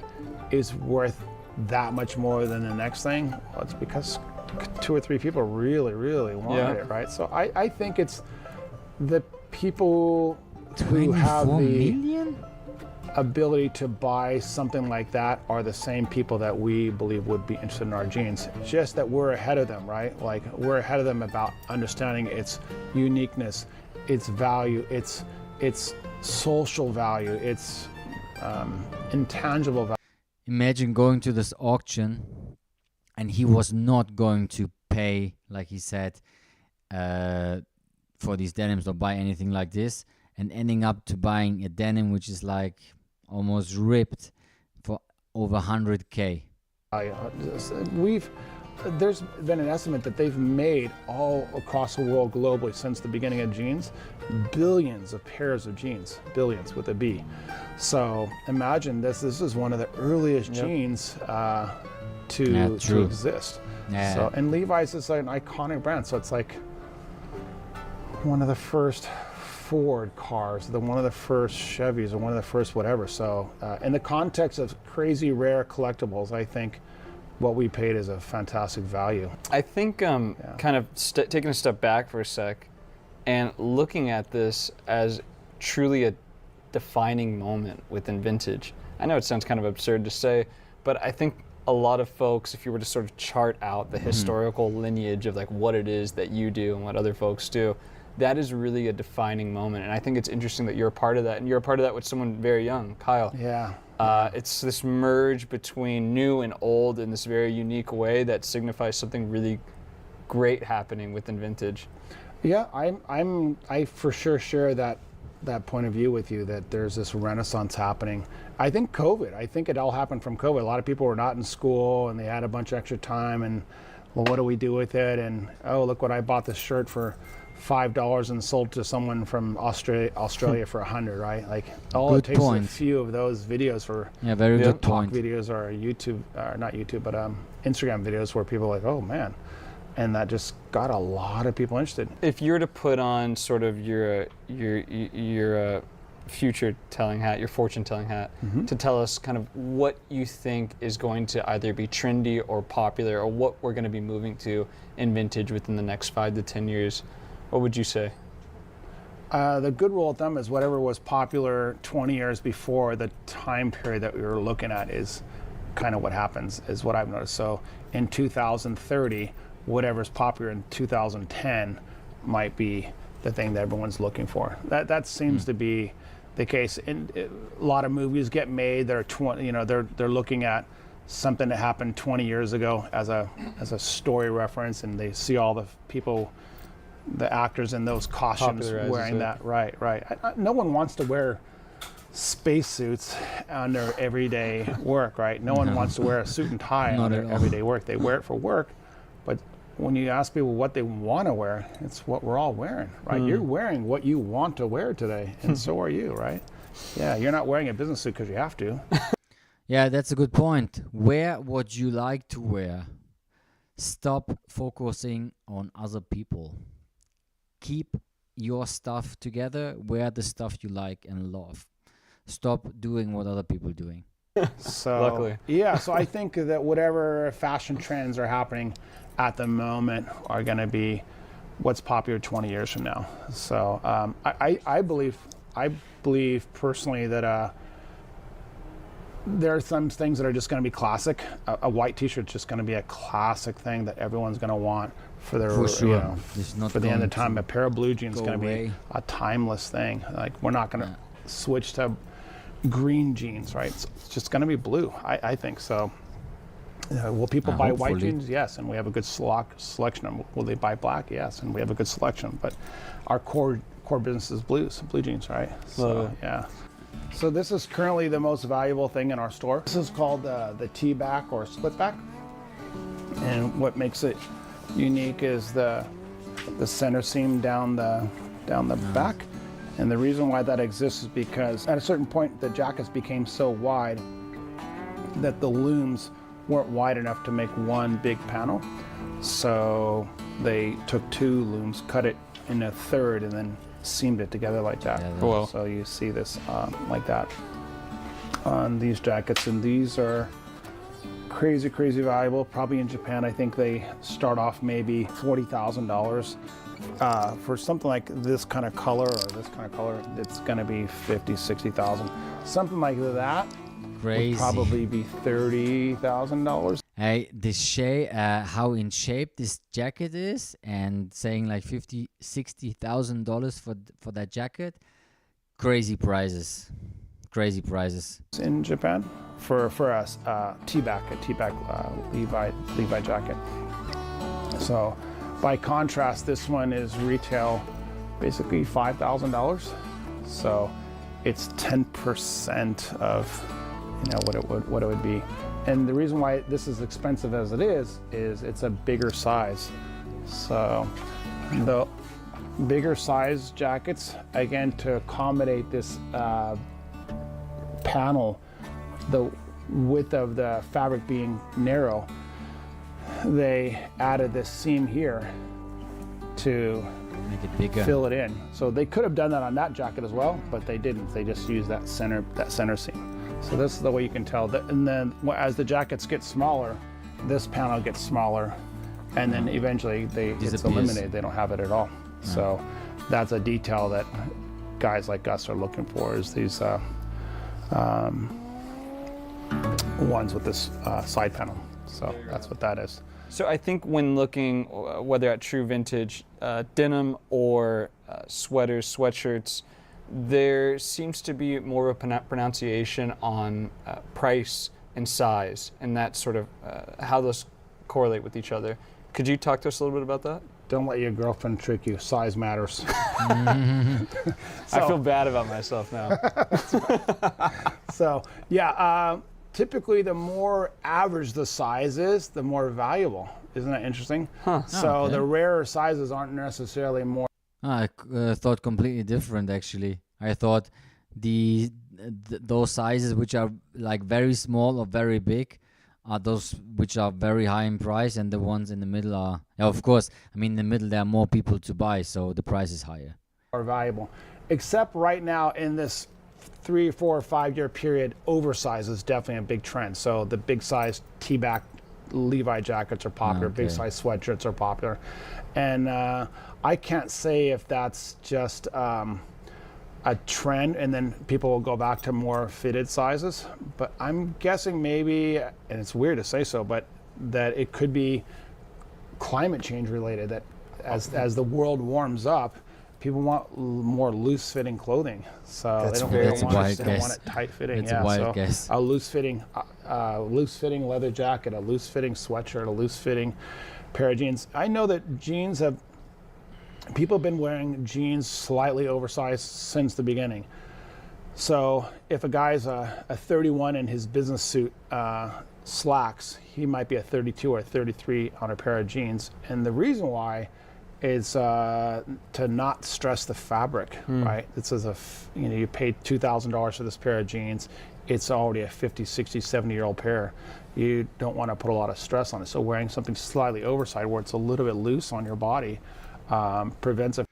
is worth that much more than the next thing? Well, it's because 2 or 3 people really, really wanted it, right? So I think it's the people who have the million? ability to buy something like that are the same people that we believe would be interested in our jeans. Just that we're ahead of them, right? Like we're ahead of them about understanding its uniqueness, its value, its social value, its intangible value. Imagine going to this auction and he was not going to pay, like he said, for these denims or buy anything like this, and ending up to buying a denim which is like almost ripped for over 100K. There's been an estimate that they've made all across the world globally since the beginning of jeans, billions of pairs of jeans, billions with a B. So imagine this is one of the earliest jeans to exist. Yeah. So, and Levi's is an iconic brand, so it's like one of the first Ford cars, one of the first Chevys, or one of the first whatever. So in the context of crazy rare collectibles, I think what we paid is a fantastic value. I think kind of taking a step back for a sec and looking at this as truly a defining moment within vintage. I know it sounds kind of absurd to say, but I think a lot of folks, if you were to sort of chart out the historical lineage of like what it is that you do and what other folks do, that is really a defining moment. And I think it's interesting that you're a part of that, and you're a part of that with someone very young, Kyle. Yeah. It's this merge between new and old in this very unique way that signifies something really great happening within vintage. Yeah, I for sure share that point of view with you, that there's this renaissance happening. I think it all happened from COVID. A lot of people were not in school and they had a bunch of extra time, and well, what do we do with it? And oh, look what I bought this shirt for $5 and sold to someone from Australia for $100, right? Like all Good it takes point. is a few of those videos for Very good talk point. videos or YouTube, or not YouTube, but Instagram videos where people are like, oh man, and that just got a lot of people interested. If you were to put on sort of your future telling hat, your fortune telling hat, to tell us kind of what you think is going to either be trendy or popular, or what we're going to be moving to in vintage within the next 5 to 10 years, what would you say? The good rule of thumb is whatever was popular 20 years before the time period that we were looking at is kind of what happens, is what I've noticed. So in 2030, whatever's popular in 2010 might be the thing that everyone's looking for. That seems to be the case. And a lot of movies get made that are 20, you know, they're looking at something that happened 20 years ago as a story reference, and they see all the people, the actors in those costumes wearing that. Right. No one wants to wear spacesuits on their everyday work, right? No one wants to wear a suit and tie on their everyday work. They wear it for work, but when you ask people what they want to wear, it's what we're all wearing, right? You're wearing what you want to wear today, and so are you, right? Yeah, you're not wearing a business suit because you have to. Yeah, that's a good point. Wear what you like to wear. Stop focusing on other people. Keep your stuff together. Wear the stuff you like and love. Stop doing what other people are doing. So, Luckily. yeah, so I think that whatever fashion trends are happening at the moment are going to be what's popular 20 years from now. So I believe personally that there are some things that are just going to be classic. A white T-shirt is just going to be a classic thing that everyone's going to want for their, For sure. you know, It's not for the end of going time. to A pair of blue jeans is go going to be away. a timeless thing. Like, we're not going to switch to green jeans, right? It's just going to be blue. I think so. Will people buy white Hopefully. jeans? Yes, and we have a good selection of them. Will they buy black? Yes, and we have a good selection. But our core business is blue jeans, right? So yeah. So this is currently the most valuable thing in our store. This is called the T-back or split back, and what makes it unique is the center seam down the back. And the reason why that exists is because at a certain point the jackets became so wide that the looms weren't wide enough to make one big panel. So they took two looms, cut it in a third, and then seamed it together like that. Yeah, Cool. So you see this like that on these jackets, and these are crazy valuable. Probably in Japan, I think they start off maybe $40,000. For something like this kind of color or this kind of color, it's going to be 50, 60,000. Something like that Crazy. would probably be $30,000. Hey, how in shape this jacket is, and saying like $50,000-$60,000 for that jacket, crazy prices. In Japan for us, T-back Levi jacket. So by contrast, this one is retail basically $5,000. So it's 10% of what it would be. And the reason why this is expensive as it is it's a bigger size. So the bigger size jackets, again, to accommodate this panel, the width of the fabric being narrow, they added this seam here to Make it bigger. fill it in. So they could have done that on that jacket as well, but they didn't. They just used that center seam. So this is the way you can tell that. And then as the jackets get smaller, this panel gets smaller, and then eventually it's Disappears. eliminated. They don't have it at all. So that's a detail that guys like us are looking for, is these ones with this side panel. So that's what that is. So I think when looking, whether at true vintage denim or sweaters, sweatshirts, there seems to be more of a pronunciation on price and size, and that sort of how those correlate with each other. Could you talk to us a little bit about that? Don't let your girlfriend trick you. Size matters. I feel bad about myself now. So yeah, typically the more average the size is, the more valuable. Isn't that interesting? So okay. the rarer sizes aren't necessarily more. I thought completely different, actually. I thought those sizes which are like very small or very big are those which are very high in price, and the ones in the middle are, of course, I mean, in the middle there are more people to buy, so the price is higher. More valuable, except right now in this 3, 4, 5 year period, oversize is definitely a big trend. So the big size T-back Levi jackets are popular, big Okay. size sweatshirts are popular. And I can't say if that's just a trend and then people will go back to more fitted sizes, but I'm guessing maybe, and it's weird to say so, but that it could be climate change related, that as the world warms up, people want more loose fitting clothing, so That's they don't, very they don't want, wild they don't guess. want it tight fitting. It's a Yeah, wild so guess. a loose fitting leather jacket, a loose fitting sweatshirt, a loose fitting pair of jeans. I know that jeans have, people have been wearing jeans slightly oversized since the beginning. So if a guy's a 31 in his business suit slacks, he might be a 32 or 33 on a pair of jeans. And the reason why is to not stress the fabric, right? This is you paid $2,000 for this pair of jeans. It's already a 50, 60, 70-year-old pair. You don't want to put a lot of stress on it. So wearing something slightly oversized where it's a little bit loose on your body prevents it.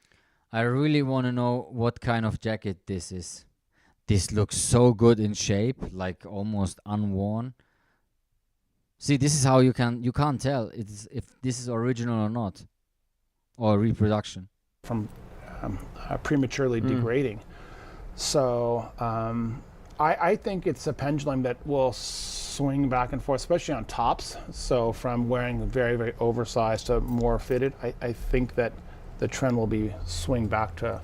I really want to know what kind of jacket this is. This looks so good in shape, like almost unworn. See, this is how you can't tell if this is original or not, or reproduction. From prematurely degrading. So I think it's a pendulum that will swing back and forth, especially on tops. So from wearing very, very oversized to more fitted, I think that the trend will be swing back to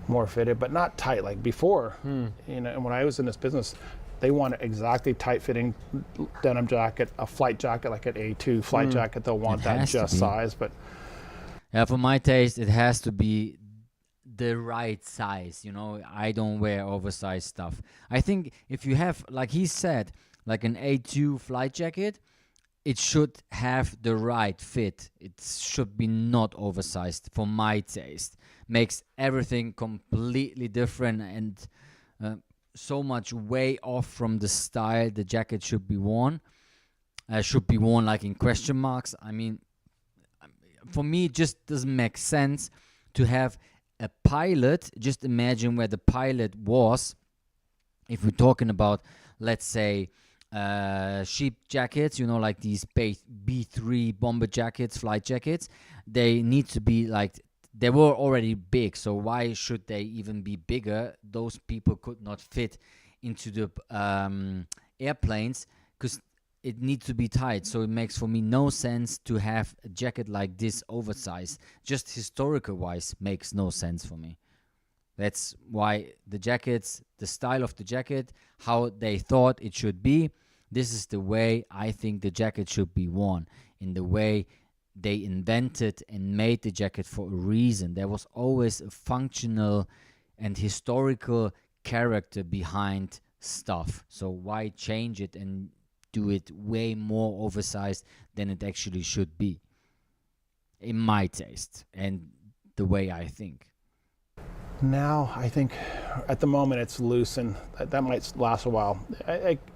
more fitted, but not tight like before. You know, and when I was in this business, they want exactly tight fitting denim jacket, a flight jacket like an A2 flight jacket. They'll want It that has to just be. size, but Yeah, for my taste, it has to be the right size. You know, I don't wear oversized stuff. I think if you have, like he said, like an A2 flight jacket, it should have the right fit. It should be not oversized for my taste. Makes everything completely different and so much way off from the style the jacket should be worn. Should be worn like in question marks. I mean, for me, it just doesn't make sense to have a pilot. Just imagine where the pilot was. If we're talking about, let's say, sheep jackets, you know, like these B3 bomber jackets, flight jackets, they need to be like, they were already big, so why should they even be bigger? Those people could not fit into the airplanes because it needs to be tight. So it makes for me no sense to have a jacket like this oversized. Just historical wise makes no sense for me. That's why the jackets, the style of the jacket, how they thought it should be, this is the way I think the jacket should be worn, in the way they invented and made the jacket for a reason. There was always a functional and historical character behind stuff. So why change it and do it way more oversized than it actually should be, in my taste and the way I think. now I think at the moment it's loose, and that might last a while.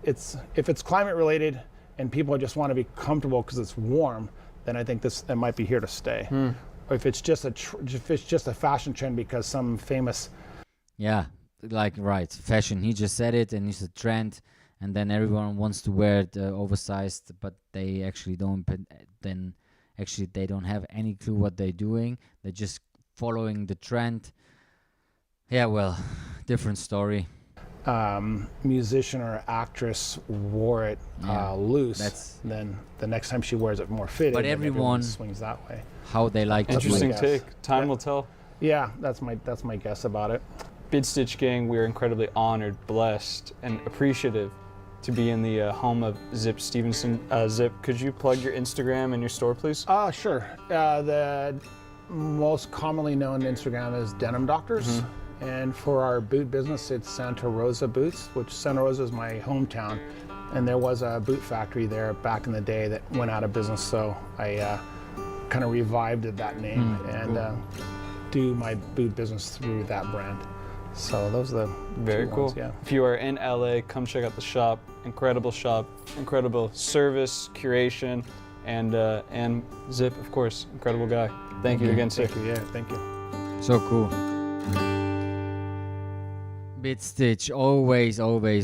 It's if it's climate related and people just want to be comfortable because it's warm, then I think it might be here to stay. Or if it's just a fashion trend because some famous Yeah, like right, fashion. He just said it, and it's a trend, and then everyone wants to wear it oversized, but they actually don't. Then actually they don't have any clue what they're doing. They're just following the trend. Yeah, well, different story. musician or actress wore it Yeah, loose, then the next time she wears it more fitted, But then everyone- swings that way. How they like to do Interesting it. guess. take. Time will tell. Yeah, that's my guess about it. Bid Stitch Gang, we are incredibly honored, blessed, and appreciative to be in the home of Zip Stevenson. Zip, could you plug your Instagram and your store, please? Sure. The most commonly known Instagram is Denim Doctors. And for our boot business, it's Santa Rosa Boots, which Santa Rosa is my hometown. And there was a boot factory there back in the day that went out of business. So I kind of revived that name and do my boot business through that brand. So those are the Very two cool. ones, yeah. If you are in LA, come check out the shop. Incredible service, curation, and Zip, of course, incredible guy. Thank you again, sir. Thank you. Yeah, thank you. So cool. Bit Stitch, always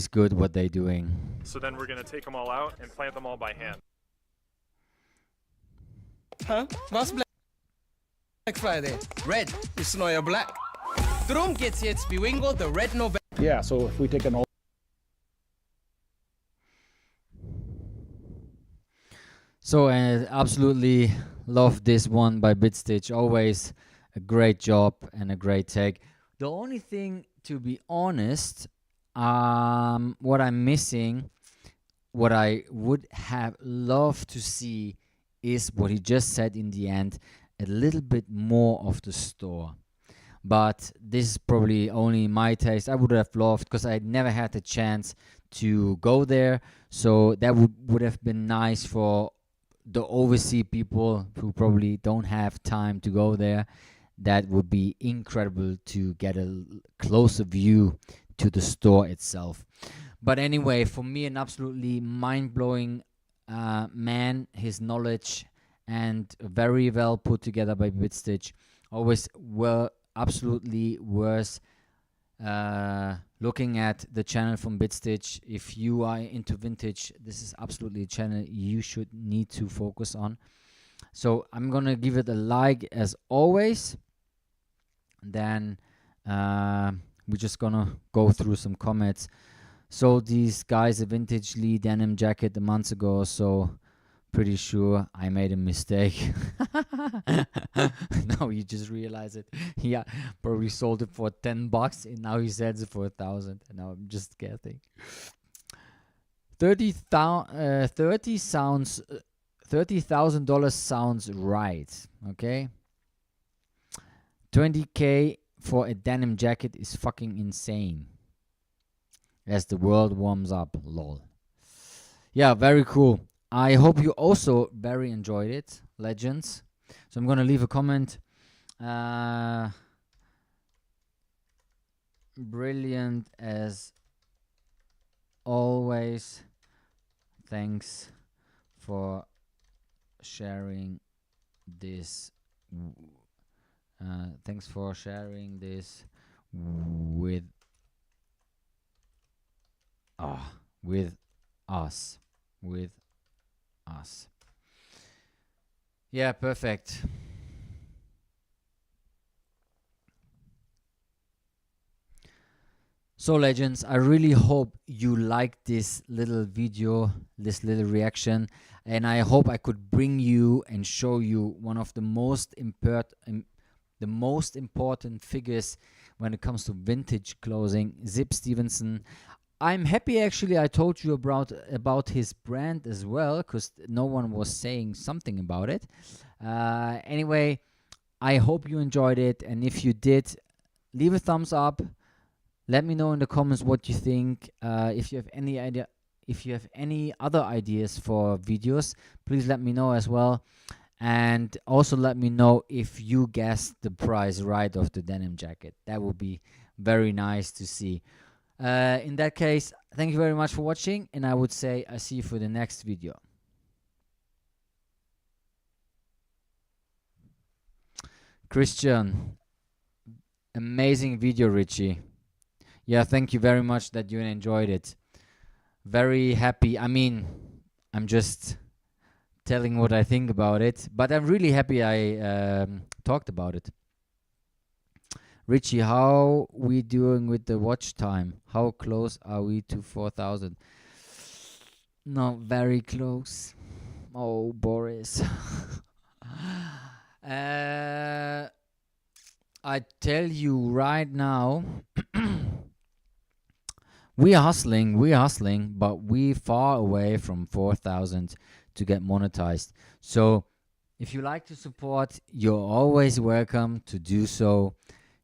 good what they doing. So then we're going to take them all out and plant them all by hand. Huh? Was Black Friday? Red ist neuer Black. Drum geht's jetzt Bingo the Red November. Yeah, so if we take an old So absolutely love this one by BitStitch. Always a great job and a great take. The only thing, to be honest, what I'm missing, what I would have loved to see is what he just said in the end, a little bit more of the store. But this is probably only my taste. I would have loved, because I never had the chance to go there. So that would have been nice for the overseas people who probably don't have time to go there. That would be incredible to get a closer view to the store itself. But anyway, for me, an absolutely mind-blowing man, his knowledge, and very well put together by BitStitch. Always were absolutely worth looking at the channel from BitStitch. If you are into vintage, this is absolutely a channel you should need to focus on. So I'm gonna give it a like as always. Then we're just gonna go through some comments. So these guys a vintage Lee denim jacket a month ago or so. Pretty sure I made a mistake. Now you just realize it. Yeah, probably sold it for $10 and now he sells it for 1,000. And now I'm just guessing. $30,000 sounds right. Okay. 20K for a denim jacket is fucking insane. As the world warms up, lol. Yeah, very cool. I hope you also very enjoyed it, legends. So I'm gonna leave a comment. Brilliant as always. Thanks for sharing this. Thanks for sharing this with us. Yeah, perfect. So legends, I really hope you liked this little video, this little reaction, and I hope I could bring you and show you one of the most important figures when it comes to vintage clothing, Zip Stevenson. I'm happy actually I told you about his brand as well, because no one was saying something about it. Anyway, I hope you enjoyed it, and if you did, leave a thumbs up. Let me know in the comments what you think. If you have any idea, if you have any other ideas for videos, please let me know as well. And also let me know if you guessed the price right of the denim jacket. That would be very nice to see. In that case, thank you very much for watching, and I would say I see you for the next video. Christian, amazing video, Richie. Yeah, thank you very much that you enjoyed it. Very happy. I mean, I'm just telling what I think about it, but I'm really happy I talked about it. Richie, how we doing with the watch time? How close are we to 4,000? Not very close. Oh, Boris. I tell you right now, we're hustling, but we're far away from 4,000 to get monetized. So if you like to support, you're always welcome to do so.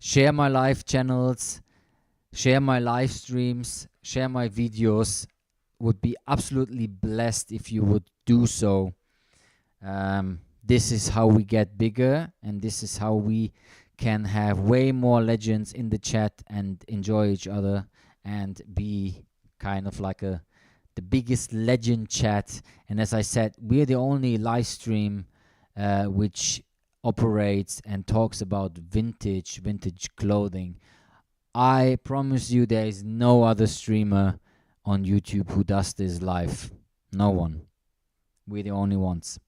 Share my live channels, share my live streams, share my videos. Would be absolutely blessed if you would do so. This is how we get bigger, and this is how we can have way more legends in the chat and enjoy each other and be kind of like the biggest legend chat. And as I said, we're the only live stream which operates and talks about vintage clothing I promise you there is no other streamer on YouTube who does this live. No one. We're the only ones.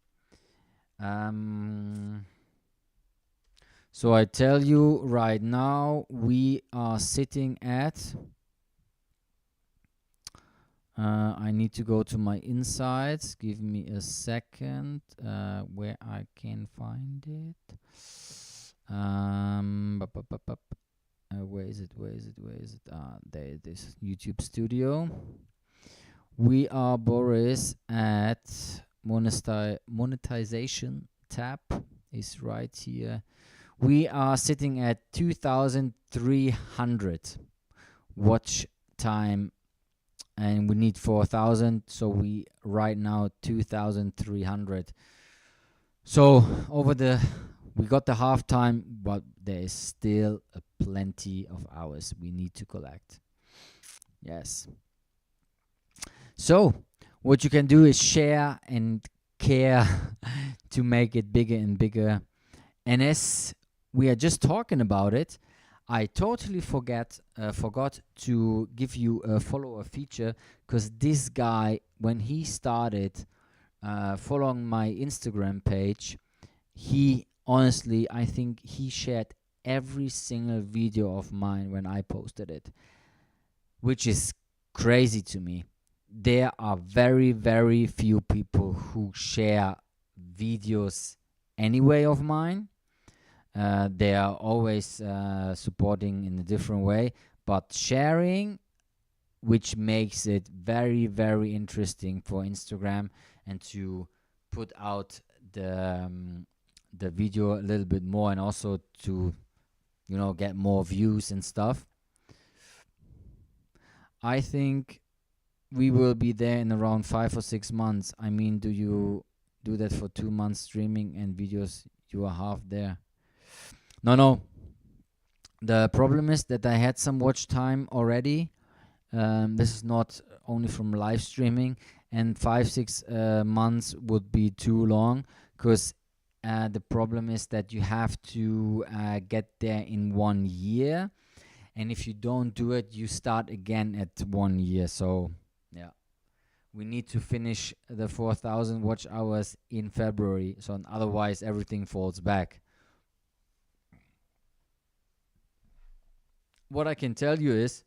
So I tell you right now, we are sitting at... I need to go to my insights. Give me a second where I can find it. Where is it? There it is. YouTube Studio. We are, Boris, at monetization tab is right here. We are sitting at 2,300 watch time, and we need 4,000. So we right now 2,300. So we got the half time, but there is still a plenty of hours we need to collect. Yes. So what you can do is share and care to make it bigger and bigger. And as we are just talking about it, I totally forgot to give you a follower feature, because this guy, when he started following my Instagram page, he honestly, I think he shared every single video of mine when I posted it, which is crazy to me. There are very, very few people who share videos anyway of mine. They are always supporting in a different way, but sharing, which makes it very, very interesting for Instagram and to put out the video a little bit more, and also to, get more views and stuff. I think we will be there in around 5 or 6 months. I mean, do you do that for 2 months streaming and videos? You are half there. No. The problem is that I had some watch time already. This is not only from live streaming, and 5-6 months would be too long, because the problem is that you have to get there in 1 year, and if you don't do it, you start again at 1 year. So yeah, we need to finish the 4,000 watch hours in February, so otherwise everything falls back. What I can tell you is,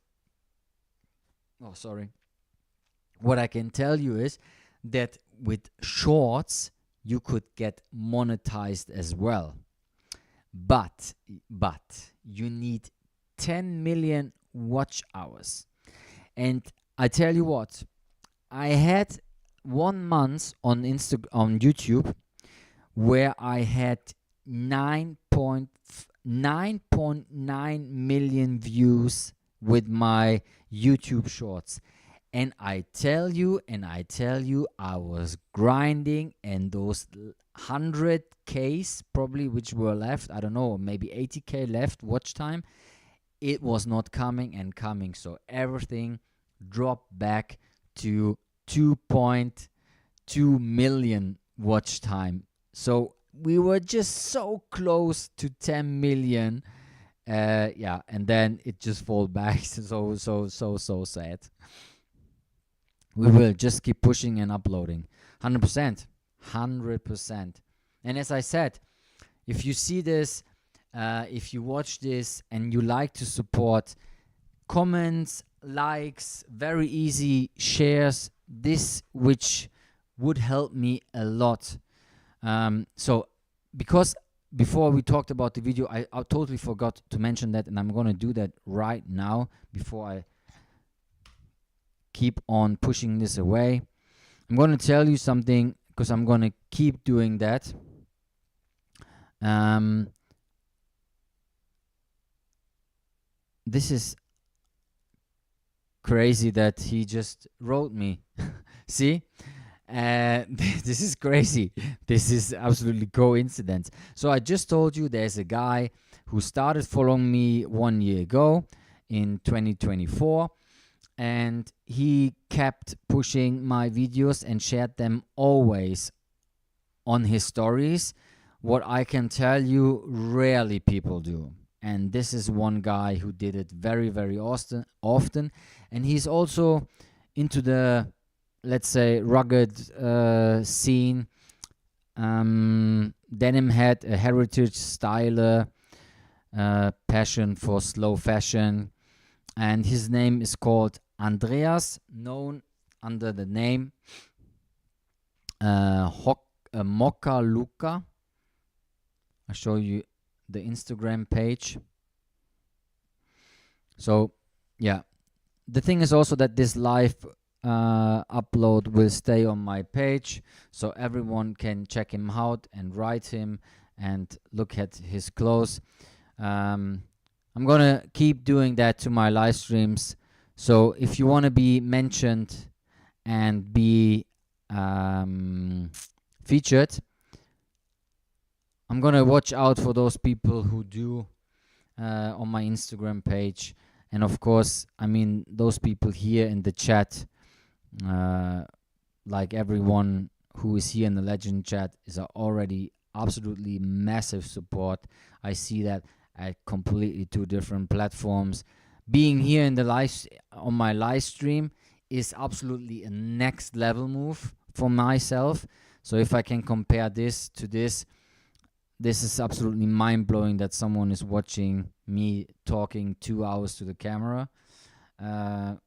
that with shorts you could get monetized as well, but you need 10 million watch hours. And I tell you what, I had 1 month on YouTube where I had 9.9 million views with my YouTube shorts. And I tell you, I was grinding, and those 100Ks probably which were left, I don't know, maybe 80K left watch time, it was not coming. So everything dropped back to 2.2 million watch time. So we were just so close to 10 million. And then it just fall back. So sad. We will just keep pushing and uploading. 100%. And as I said, if you see this, if you watch this and you like to support, comments, likes, very easy, shares, this which would help me a lot. So because before we talked about the video, I totally forgot to mention that, and I'm going to do that right now before I keep on pushing this away. I'm going to tell you something, because I'm going to keep doing that. This is crazy that he just wrote me. See? This is crazy. This is absolutely coincidence. So I just told you there's a guy who started following me 1 year ago in 2024, and he kept pushing my videos and shared them always on his stories. What I can tell you, rarely people do. and this is one guy who did it very, very often. And he's also into the, let's say, rugged scene. Denim head, a heritage styler, passion for slow fashion, and his name is called Andreas, known under the name Mokka Luca. I'll show you the Instagram page. So yeah, the thing is also that this live upload will stay on my page, so everyone can check him out and write him and look at his clothes. I'm gonna keep doing that to my live streams, so if you want to be mentioned and be featured, I'm gonna watch out for those people who do on my Instagram page. And of course, I mean, those people here in the chat, like everyone who is here in the legend chat, is already absolutely massive support. I see that at completely two different platforms. Being here in the on my live stream is absolutely a next level move for myself. So if I can compare this to this is absolutely mind-blowing that someone is watching me talking 2 hours to the camera,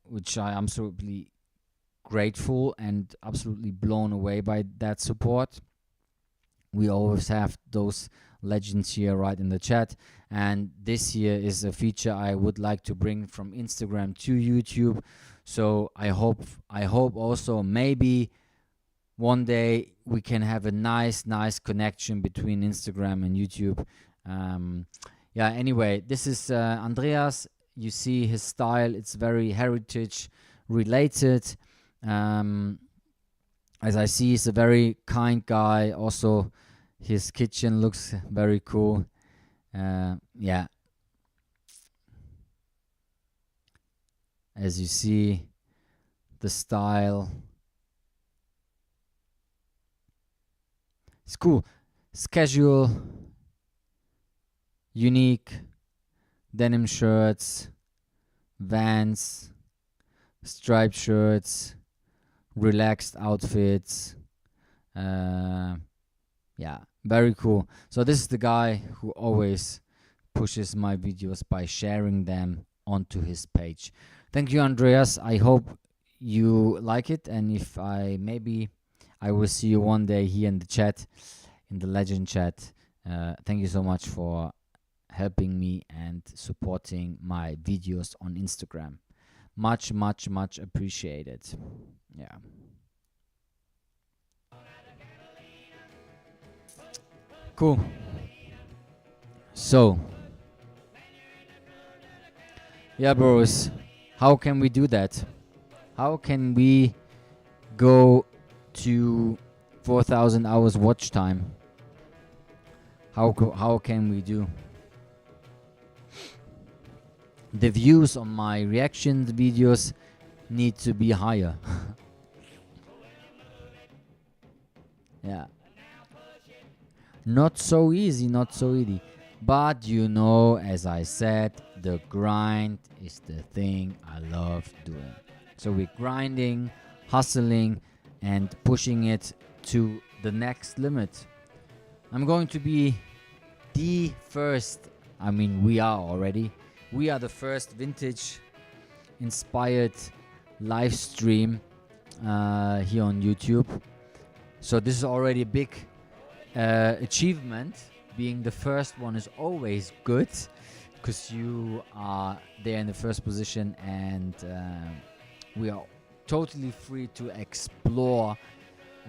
which I am absolutely grateful and absolutely blown away by that support. We always have those legends here right in the chat, and this here is a feature I would like to bring from Instagram to YouTube. So I hope also maybe one day we can have a nice connection between Instagram and YouTube. Anyway, this is Andreas. You see his style, it's very heritage related. As I see, he's a very kind guy. Also, his kitchen looks very cool. As you see, the style, it's cool. It's casual, unique, denim shirts, Vans, striped shirts, relaxed outfits. Very cool. So this is the guy who always pushes my videos by sharing them onto his page. Thank you, Andreas. I hope you like it, and if I will see you one day here in the chat, in the legend chat. Thank you so much for helping me and supporting my videos on Instagram. Much appreciated. Yeah. Cool. So, yeah, bros, how can we do that? How can we go to 4,000 hours watch time? How can we do? The views on my reaction videos need to be higher. Yeah. Not so easy. But you know, as I said, the grind is the thing I love doing. So we're grinding, hustling, and pushing it to the next limit. I'm going to be the first, we are the first vintage inspired live stream here on YouTube. So this is already a big achievement. Being the first one is always good because you are there in the first position, and we are totally free to explore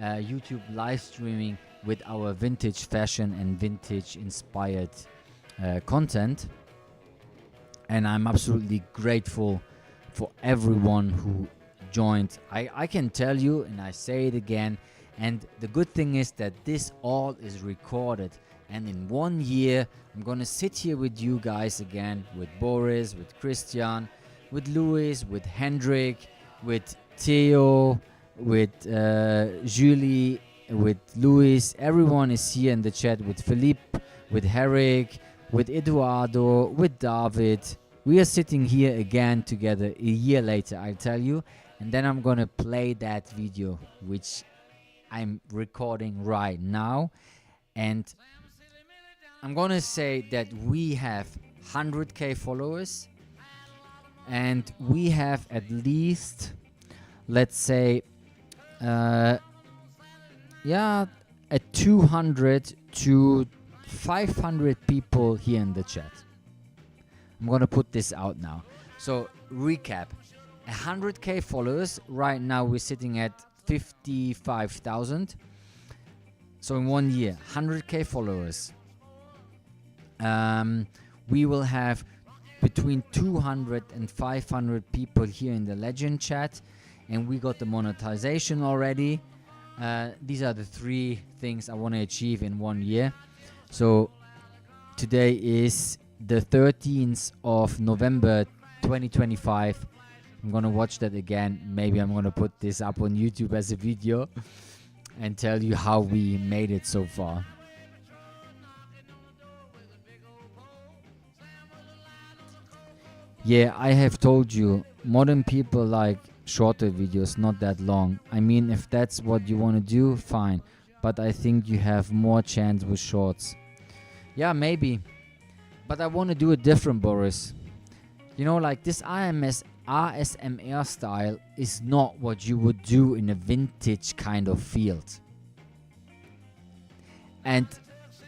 YouTube live streaming with our vintage fashion and vintage inspired content. And I'm absolutely grateful for everyone who joined. I can tell you, and I say it again, and the good thing is that this all is recorded, and in 1 year I'm gonna sit here with you guys again, with Boris, with Christian, with Louis, with Hendrik, with Theo, with Julie, with Louis. Everyone is here in the chat, with Philippe, with Herrick, with Eduardo, with David. We are sitting here again together a year later, I tell you. And then I'm gonna play that video, which I'm recording right now. And I'm gonna say that we have 100k followers. And we have at least, let's say, a 200 to 500 people here in the chat. I'm gonna put this out now. So recap, 100k followers. Right now we're sitting at 55,000. So in 1 year, 100k followers. We will have between 200 and 500 people here in the legend chat, and we got the monetization already. These are the 3 things I want to achieve in 1 year. So today is the 13th of November 2025. I'm gonna watch that again. Maybe I'm gonna put this up on YouTube as a video and tell you how we made it so far. Yeah, I have told you, modern people like shorter videos, not that long. I mean, if that's what you want to do, fine. But I think you have more chance with shorts. Yeah, maybe. But I want to do it different, Boris. You know, like this ASMR style is not what you would do in a vintage kind of field. And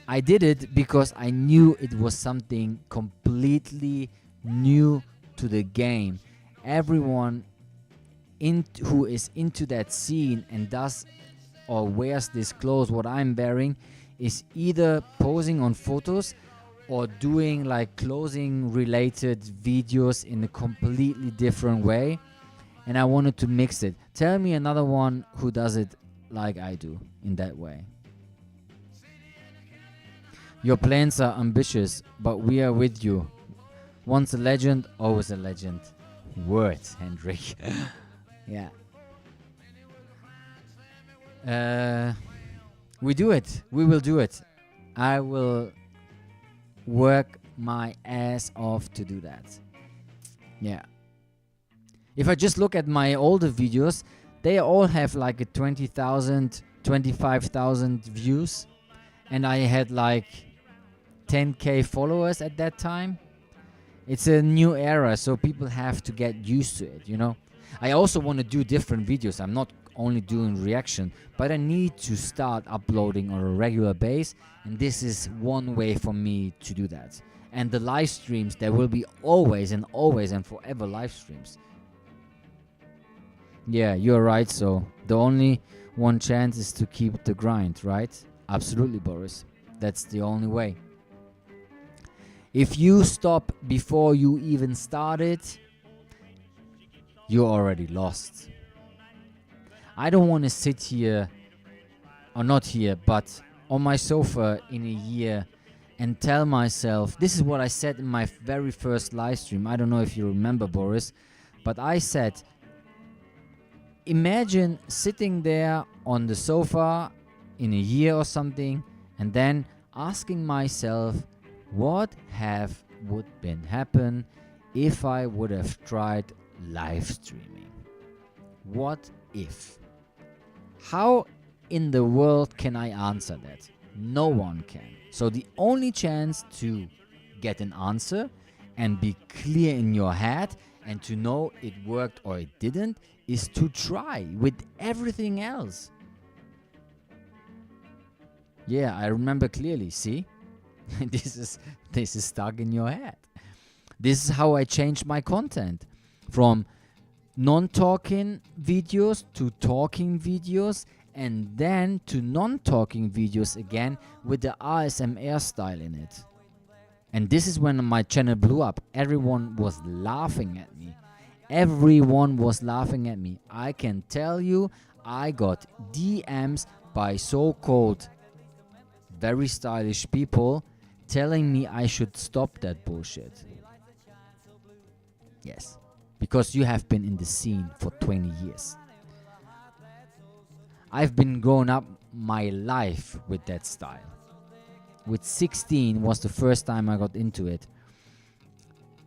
I did it because I knew it was something completely new to the game. Everyone who is into that scene and does or wears this clothes what I'm wearing is either posing on photos or doing like clothing related videos in a completely different way, and I wanted to mix it. Tell me another one who does it like I do in that way. Your plans are ambitious, but we are with you. Once a legend, always a legend. Words, Hendrik. Yeah. We do it. We will do it. I will work my ass off to do that. Yeah. If I just look at my older videos, they all have like a 20,000, 25,000 views. And I had like 10k followers at that time. It's a new era, so people have to get used to it, you know. I also want to do different videos. I'm not only doing reaction, but I need to start uploading on a regular base, and this is one way for me to do that. And the live streams, there will be always and forever live streams. Yeah, you're right. So the only one chance is to keep the grind, right? Absolutely, Boris. That's the only way. If you stop before you even started, you're already lost. I don't want to sit here, or not here, but on my sofa in a year and tell myself, this is what I said in my very first live stream. I don't know if you remember, Boris, but I said, imagine sitting there on the sofa in a year or something and then asking myself, what would been happen if I would have tried live streaming? What if? How in the world can I answer that? No one can. So the only chance to get an answer and be clear in your head and to know it worked or it didn't is to try with everything else. Yeah, I remember clearly, see? This is stuck in your head. This is how I changed my content from non-talking videos to talking videos, and then to non-talking videos again with the ASMR style in it. And this is when my channel blew up. Everyone was laughing at me. Everyone was laughing at me. I can tell you, I got DMs by so-called very stylish people telling me I should stop that bullshit. Yes, because you have been in the scene for 20 years. I've been growing up my life with that style. with 16 was the first time I got into it.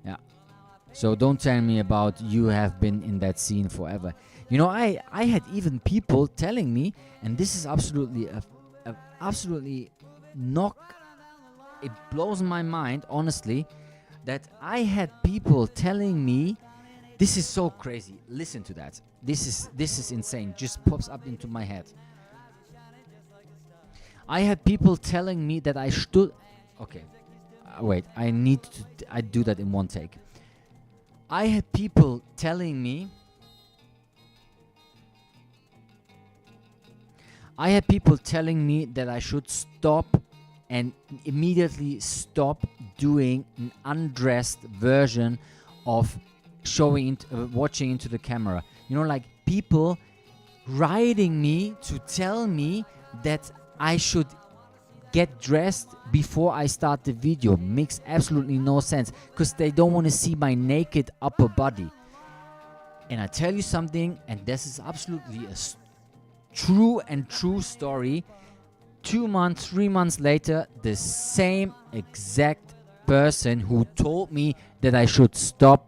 Yeah. So don't tell me about you have been in that scene forever. You know, I had even people telling me, and this is absolutely absolutely knock. It blows my mind, honestly, that I had people telling me, this is so crazy. Listen to that. This is insane. Just pops up into my head. I had people telling me that I should. Okay, wait. I do that in one take. I had people telling me. I had people telling me that I should stop and immediately stop doing an undressed version of watching into the camera. You know, like people writing me to tell me that I should get dressed before I start the video. Makes absolutely no sense, because they don't want to see my naked upper body. And I tell you something, and this is absolutely a true story. 2 months, 3 months later, the same exact person who told me that I should stop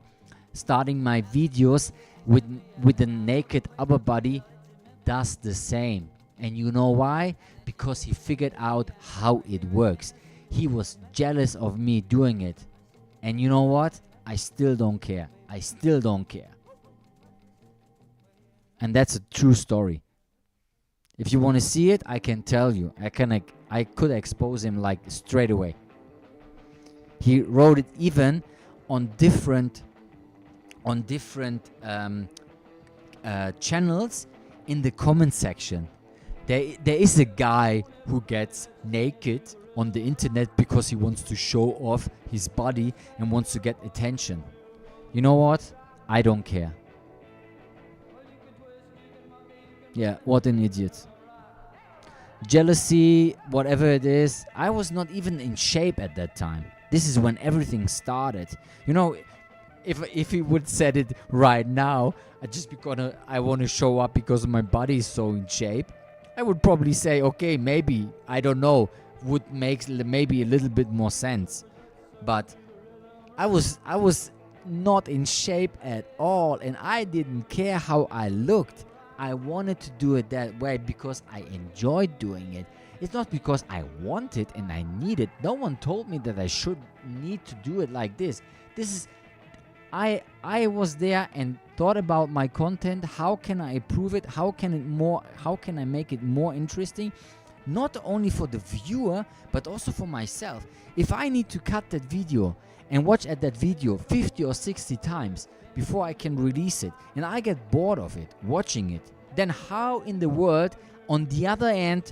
starting my videos with the naked upper body does the same. And you know why? Because he figured out how it works. He was jealous of me doing it. And you know what? I still don't care. I still don't care. And that's a true story. If you want to see it, I can tell you. I could expose him like straight away. He wrote it even on different channels in the comment section. There is a guy who gets naked on the internet because he wants to show off his body and wants to get attention. You know what? I don't care. Yeah, what an idiot. Jealousy, whatever it is. I was not even in shape at that time. This is when everything started. You know, if he would said it right now, I want to show up because my body is so in shape, I would probably say, okay, maybe, I don't know, would make maybe a little bit more sense. But I was not in shape at all, and I didn't care how I looked. I wanted to do it that way because I enjoyed doing it. It's not because I want it and I need it. No one told me that I should need to do it like this. I was there and thought about my content. How can I improve it? How can I make it more interesting? Not only for the viewer, but also for myself. If I need to cut that video and watch at that video 50 or 60 times before I can release it, and I get bored of it, watching it, then how in the world, on the other end,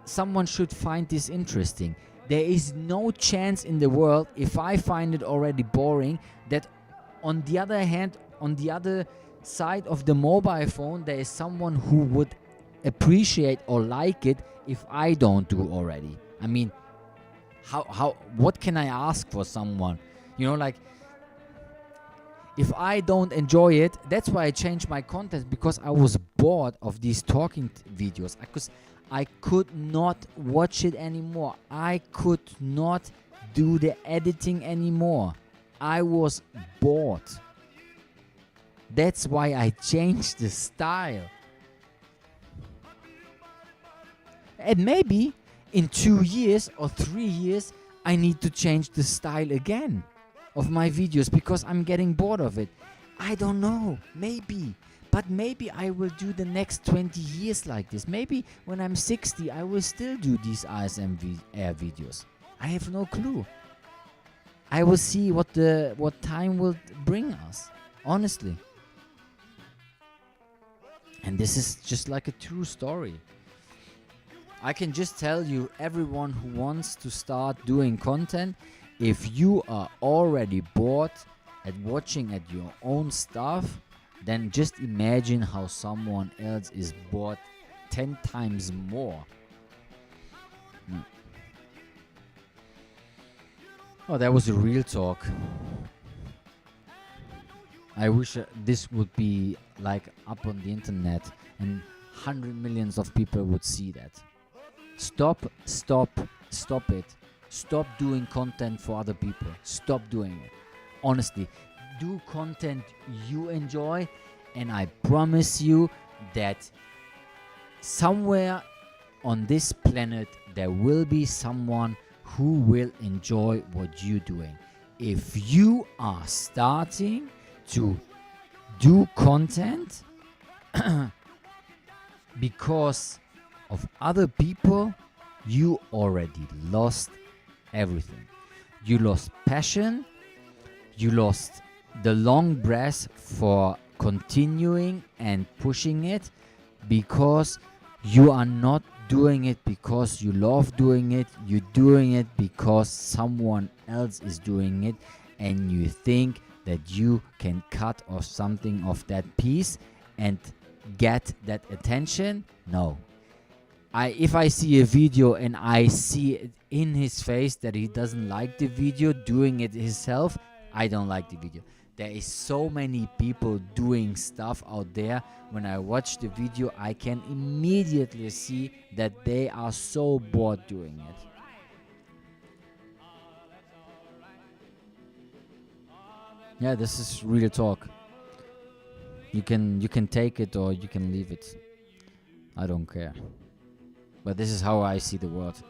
someone should find this interesting? There is no chance in the world, if I find it already boring, that on the other hand, on the other side of the mobile phone, there is someone who would appreciate or like it if I don't do already. I mean, what can I ask for someone? You know, like, if I don't enjoy it, that's why I changed my content, because I was bored of these talking videos. I could not watch it anymore. I could not do the editing anymore. I was bored. That's why I changed the style. And maybe in 2 years or 3 years, I need to change the style again of my videos because I'm getting bored of it. I don't know, maybe. But maybe I will do the next 20 years like this. Maybe when I'm 60, I will still do these ASMR videos. I have no clue. I will see what time will bring us, honestly. And this is just like a true story. I can just tell you, everyone who wants to start doing content, if you are already bored at watching at your own stuff, then just imagine how someone else is bored 10 times more. Oh, that was a real talk. I wish this would be like up on the internet and 100 millions of people would see that. Stop it. Stop doing content for other people. Stop doing it. Honestly, do content you enjoy, and I promise you that somewhere on this planet there will be someone who will enjoy what you're doing. If you are starting to do content because of other people, you already lost everything. You lost passion, you lost the long breath for continuing and pushing it, because you are not doing it because you love doing it. You're doing it because someone else is doing it, and you think that you can cut off something of that piece and get that attention. No. If I see a video and I see it in his face that he doesn't like the video, doing it himself, I don't like the video. There is so many people doing stuff out there. When I watch the video, I can immediately see that they are so bored doing it. Yeah, this is real talk. You can take it or you can leave it. I don't care. But this is how I see the world.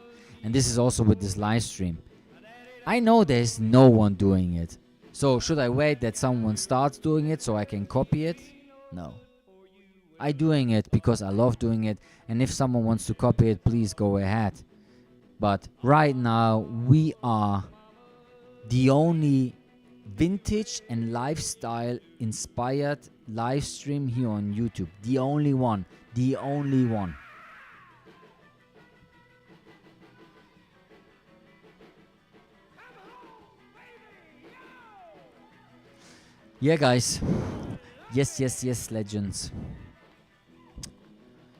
And this is also with this live stream. I know there's no one doing it. So should I wait that someone starts doing it so I can copy it? No. I'm doing it because I love doing it. And if someone wants to copy it, please go ahead. But right now, we are the only vintage and lifestyle inspired live stream here on YouTube. The only one. The only one. Yeah, guys. Yes, legends.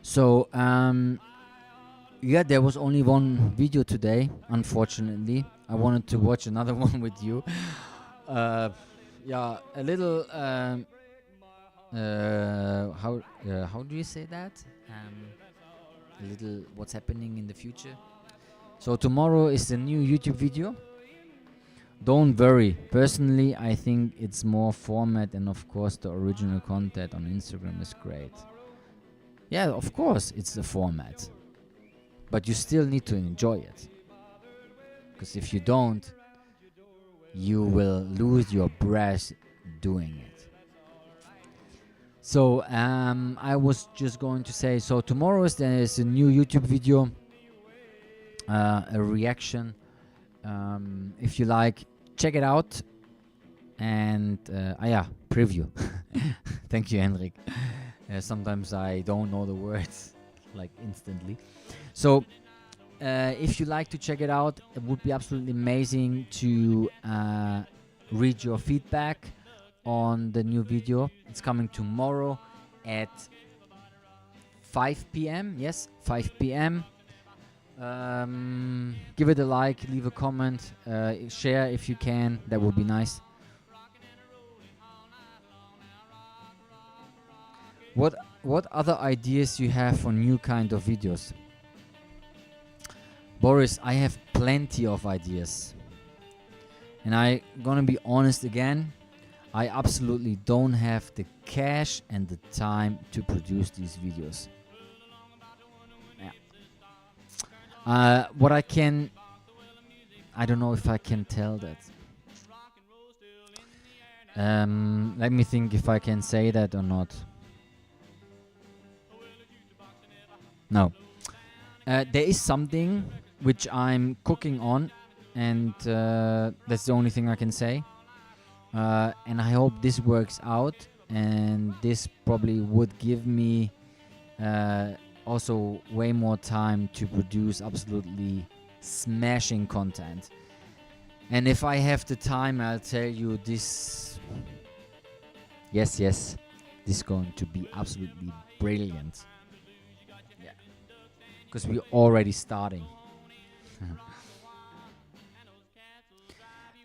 So, yeah, there was only one video today, unfortunately. I wanted to watch another one with you. Yeah, a little, how do you say that? A little what's happening in the future. So tomorrow is the new YouTube video. Don't worry. Personally, I think it's more format, and of course the original content on Instagram is great. Yeah, of course it's the format. But you still need to enjoy it. Because if you don't, you will lose your breath doing it. So I was just going to say, so tomorrow there is a new YouTube video, a reaction. If you like, check it out. And yeah, preview. Thank you, Henrik. Sometimes I don't know the words like instantly. So if you like to check it out, it would be absolutely amazing to read your feedback on the new video. It's coming tomorrow at 5 p.m. Yes, 5 p.m. Give it a like, leave a comment, share if you can. That would be nice. What other ideas you have for new kind of videos? Boris, I have plenty of ideas. And I gonna be honest again, I absolutely don't have the cash and the time to produce these videos. Yeah. What I can, I don't know if I can tell that. Let me think if I can say that or not. No. There is something which I'm cooking on, and that's the only thing I can say. And I hope this works out, and this probably would give me also way more time to produce absolutely smashing content. And if I have the time, I'll tell you this. Yes, this is going to be absolutely brilliant. Yeah, because we're already starting.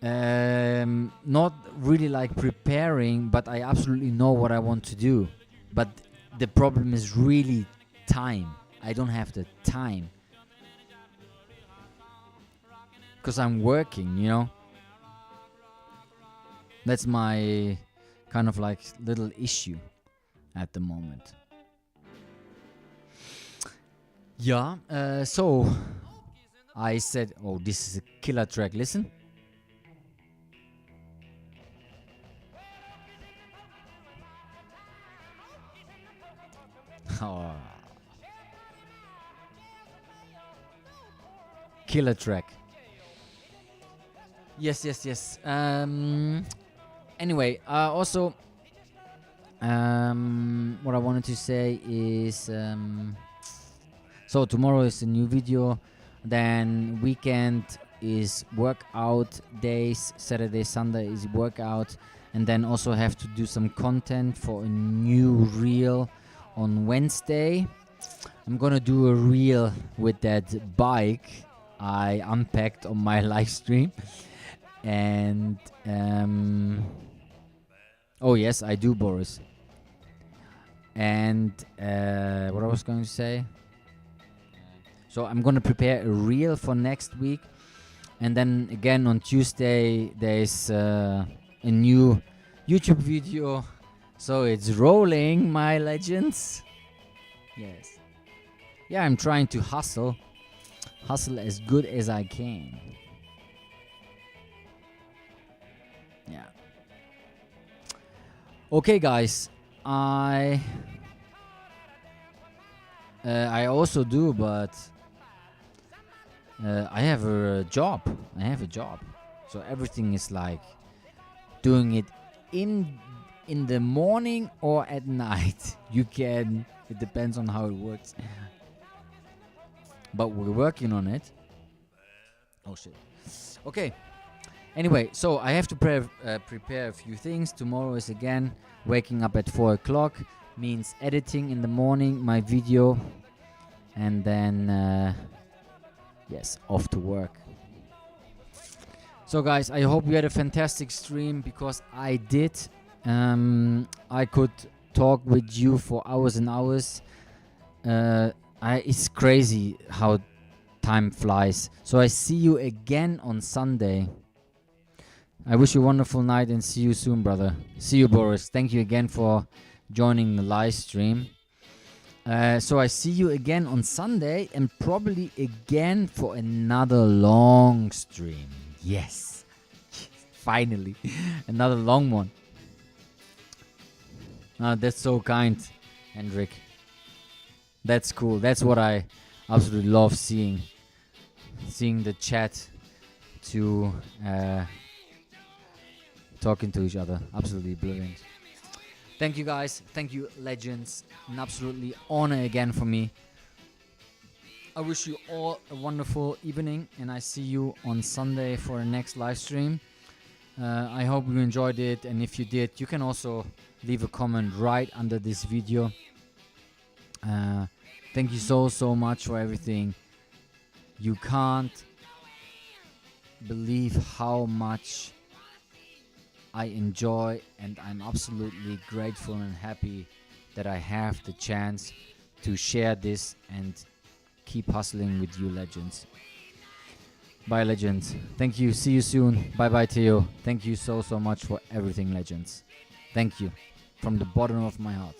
Not really like preparing, but I absolutely know what I want to do. But the problem is really time. I don't have the time. because I'm working, you know. That's my kind of like little issue at the moment. Yeah, so I said, oh, this is a killer track. Listen. Oh. Killer track. Yes. Anyway, also, what I wanted to say is, so tomorrow is a new video. Then weekend is workout days. Saturday, Sunday is workout, and then also have to do some content for a new reel on Wednesday. I'm gonna do a reel with that bike I unpacked on my live stream. And oh yes, I do, Boris. And what I was going to say, so I'm gonna prepare a reel for next week, and then again on Tuesday there's a new YouTube video. So it's rolling, my legends. Yes. Yeah, I'm trying to hustle as good as I can. Yeah. Okay, guys. I also do, but I have a job. So everything is like doing it in the morning or at night. It depends on how it works. But we're working on it. Oh shit. Okay. Anyway, so I have to prepare a few things. Tomorrow is again waking up at 4 o'clock. Means editing in the morning my video. And then, yes, off to work. So guys, I hope you had a fantastic stream, because I did. I could talk with you for hours and hours. It's crazy how time flies. So I see you again on Sunday. I wish you a wonderful night and see you soon, brother. See you, Boris. Thank you again for joining the live stream. So I see you again on Sunday, and probably again for another long stream. Yes. Finally. Another long one. That's so kind, Hendrik. That's cool. That's what I absolutely love seeing. Seeing the chat to talking to each other. Absolutely brilliant. Thank you, guys. Thank you, legends. An absolutely honor again for me. I wish you all a wonderful evening, and I see you on Sunday for the next live stream. I hope you enjoyed it, and if you did, you can also leave a comment right under this video. Thank you so much for everything. You can't believe how much I enjoy, and I'm absolutely grateful and happy that I have the chance to share this and keep hustling with you, legends. Bye, legends. Thank you. See you soon. Bye, Theo. Thank you so much for everything, legends. Thank you from the bottom of my heart.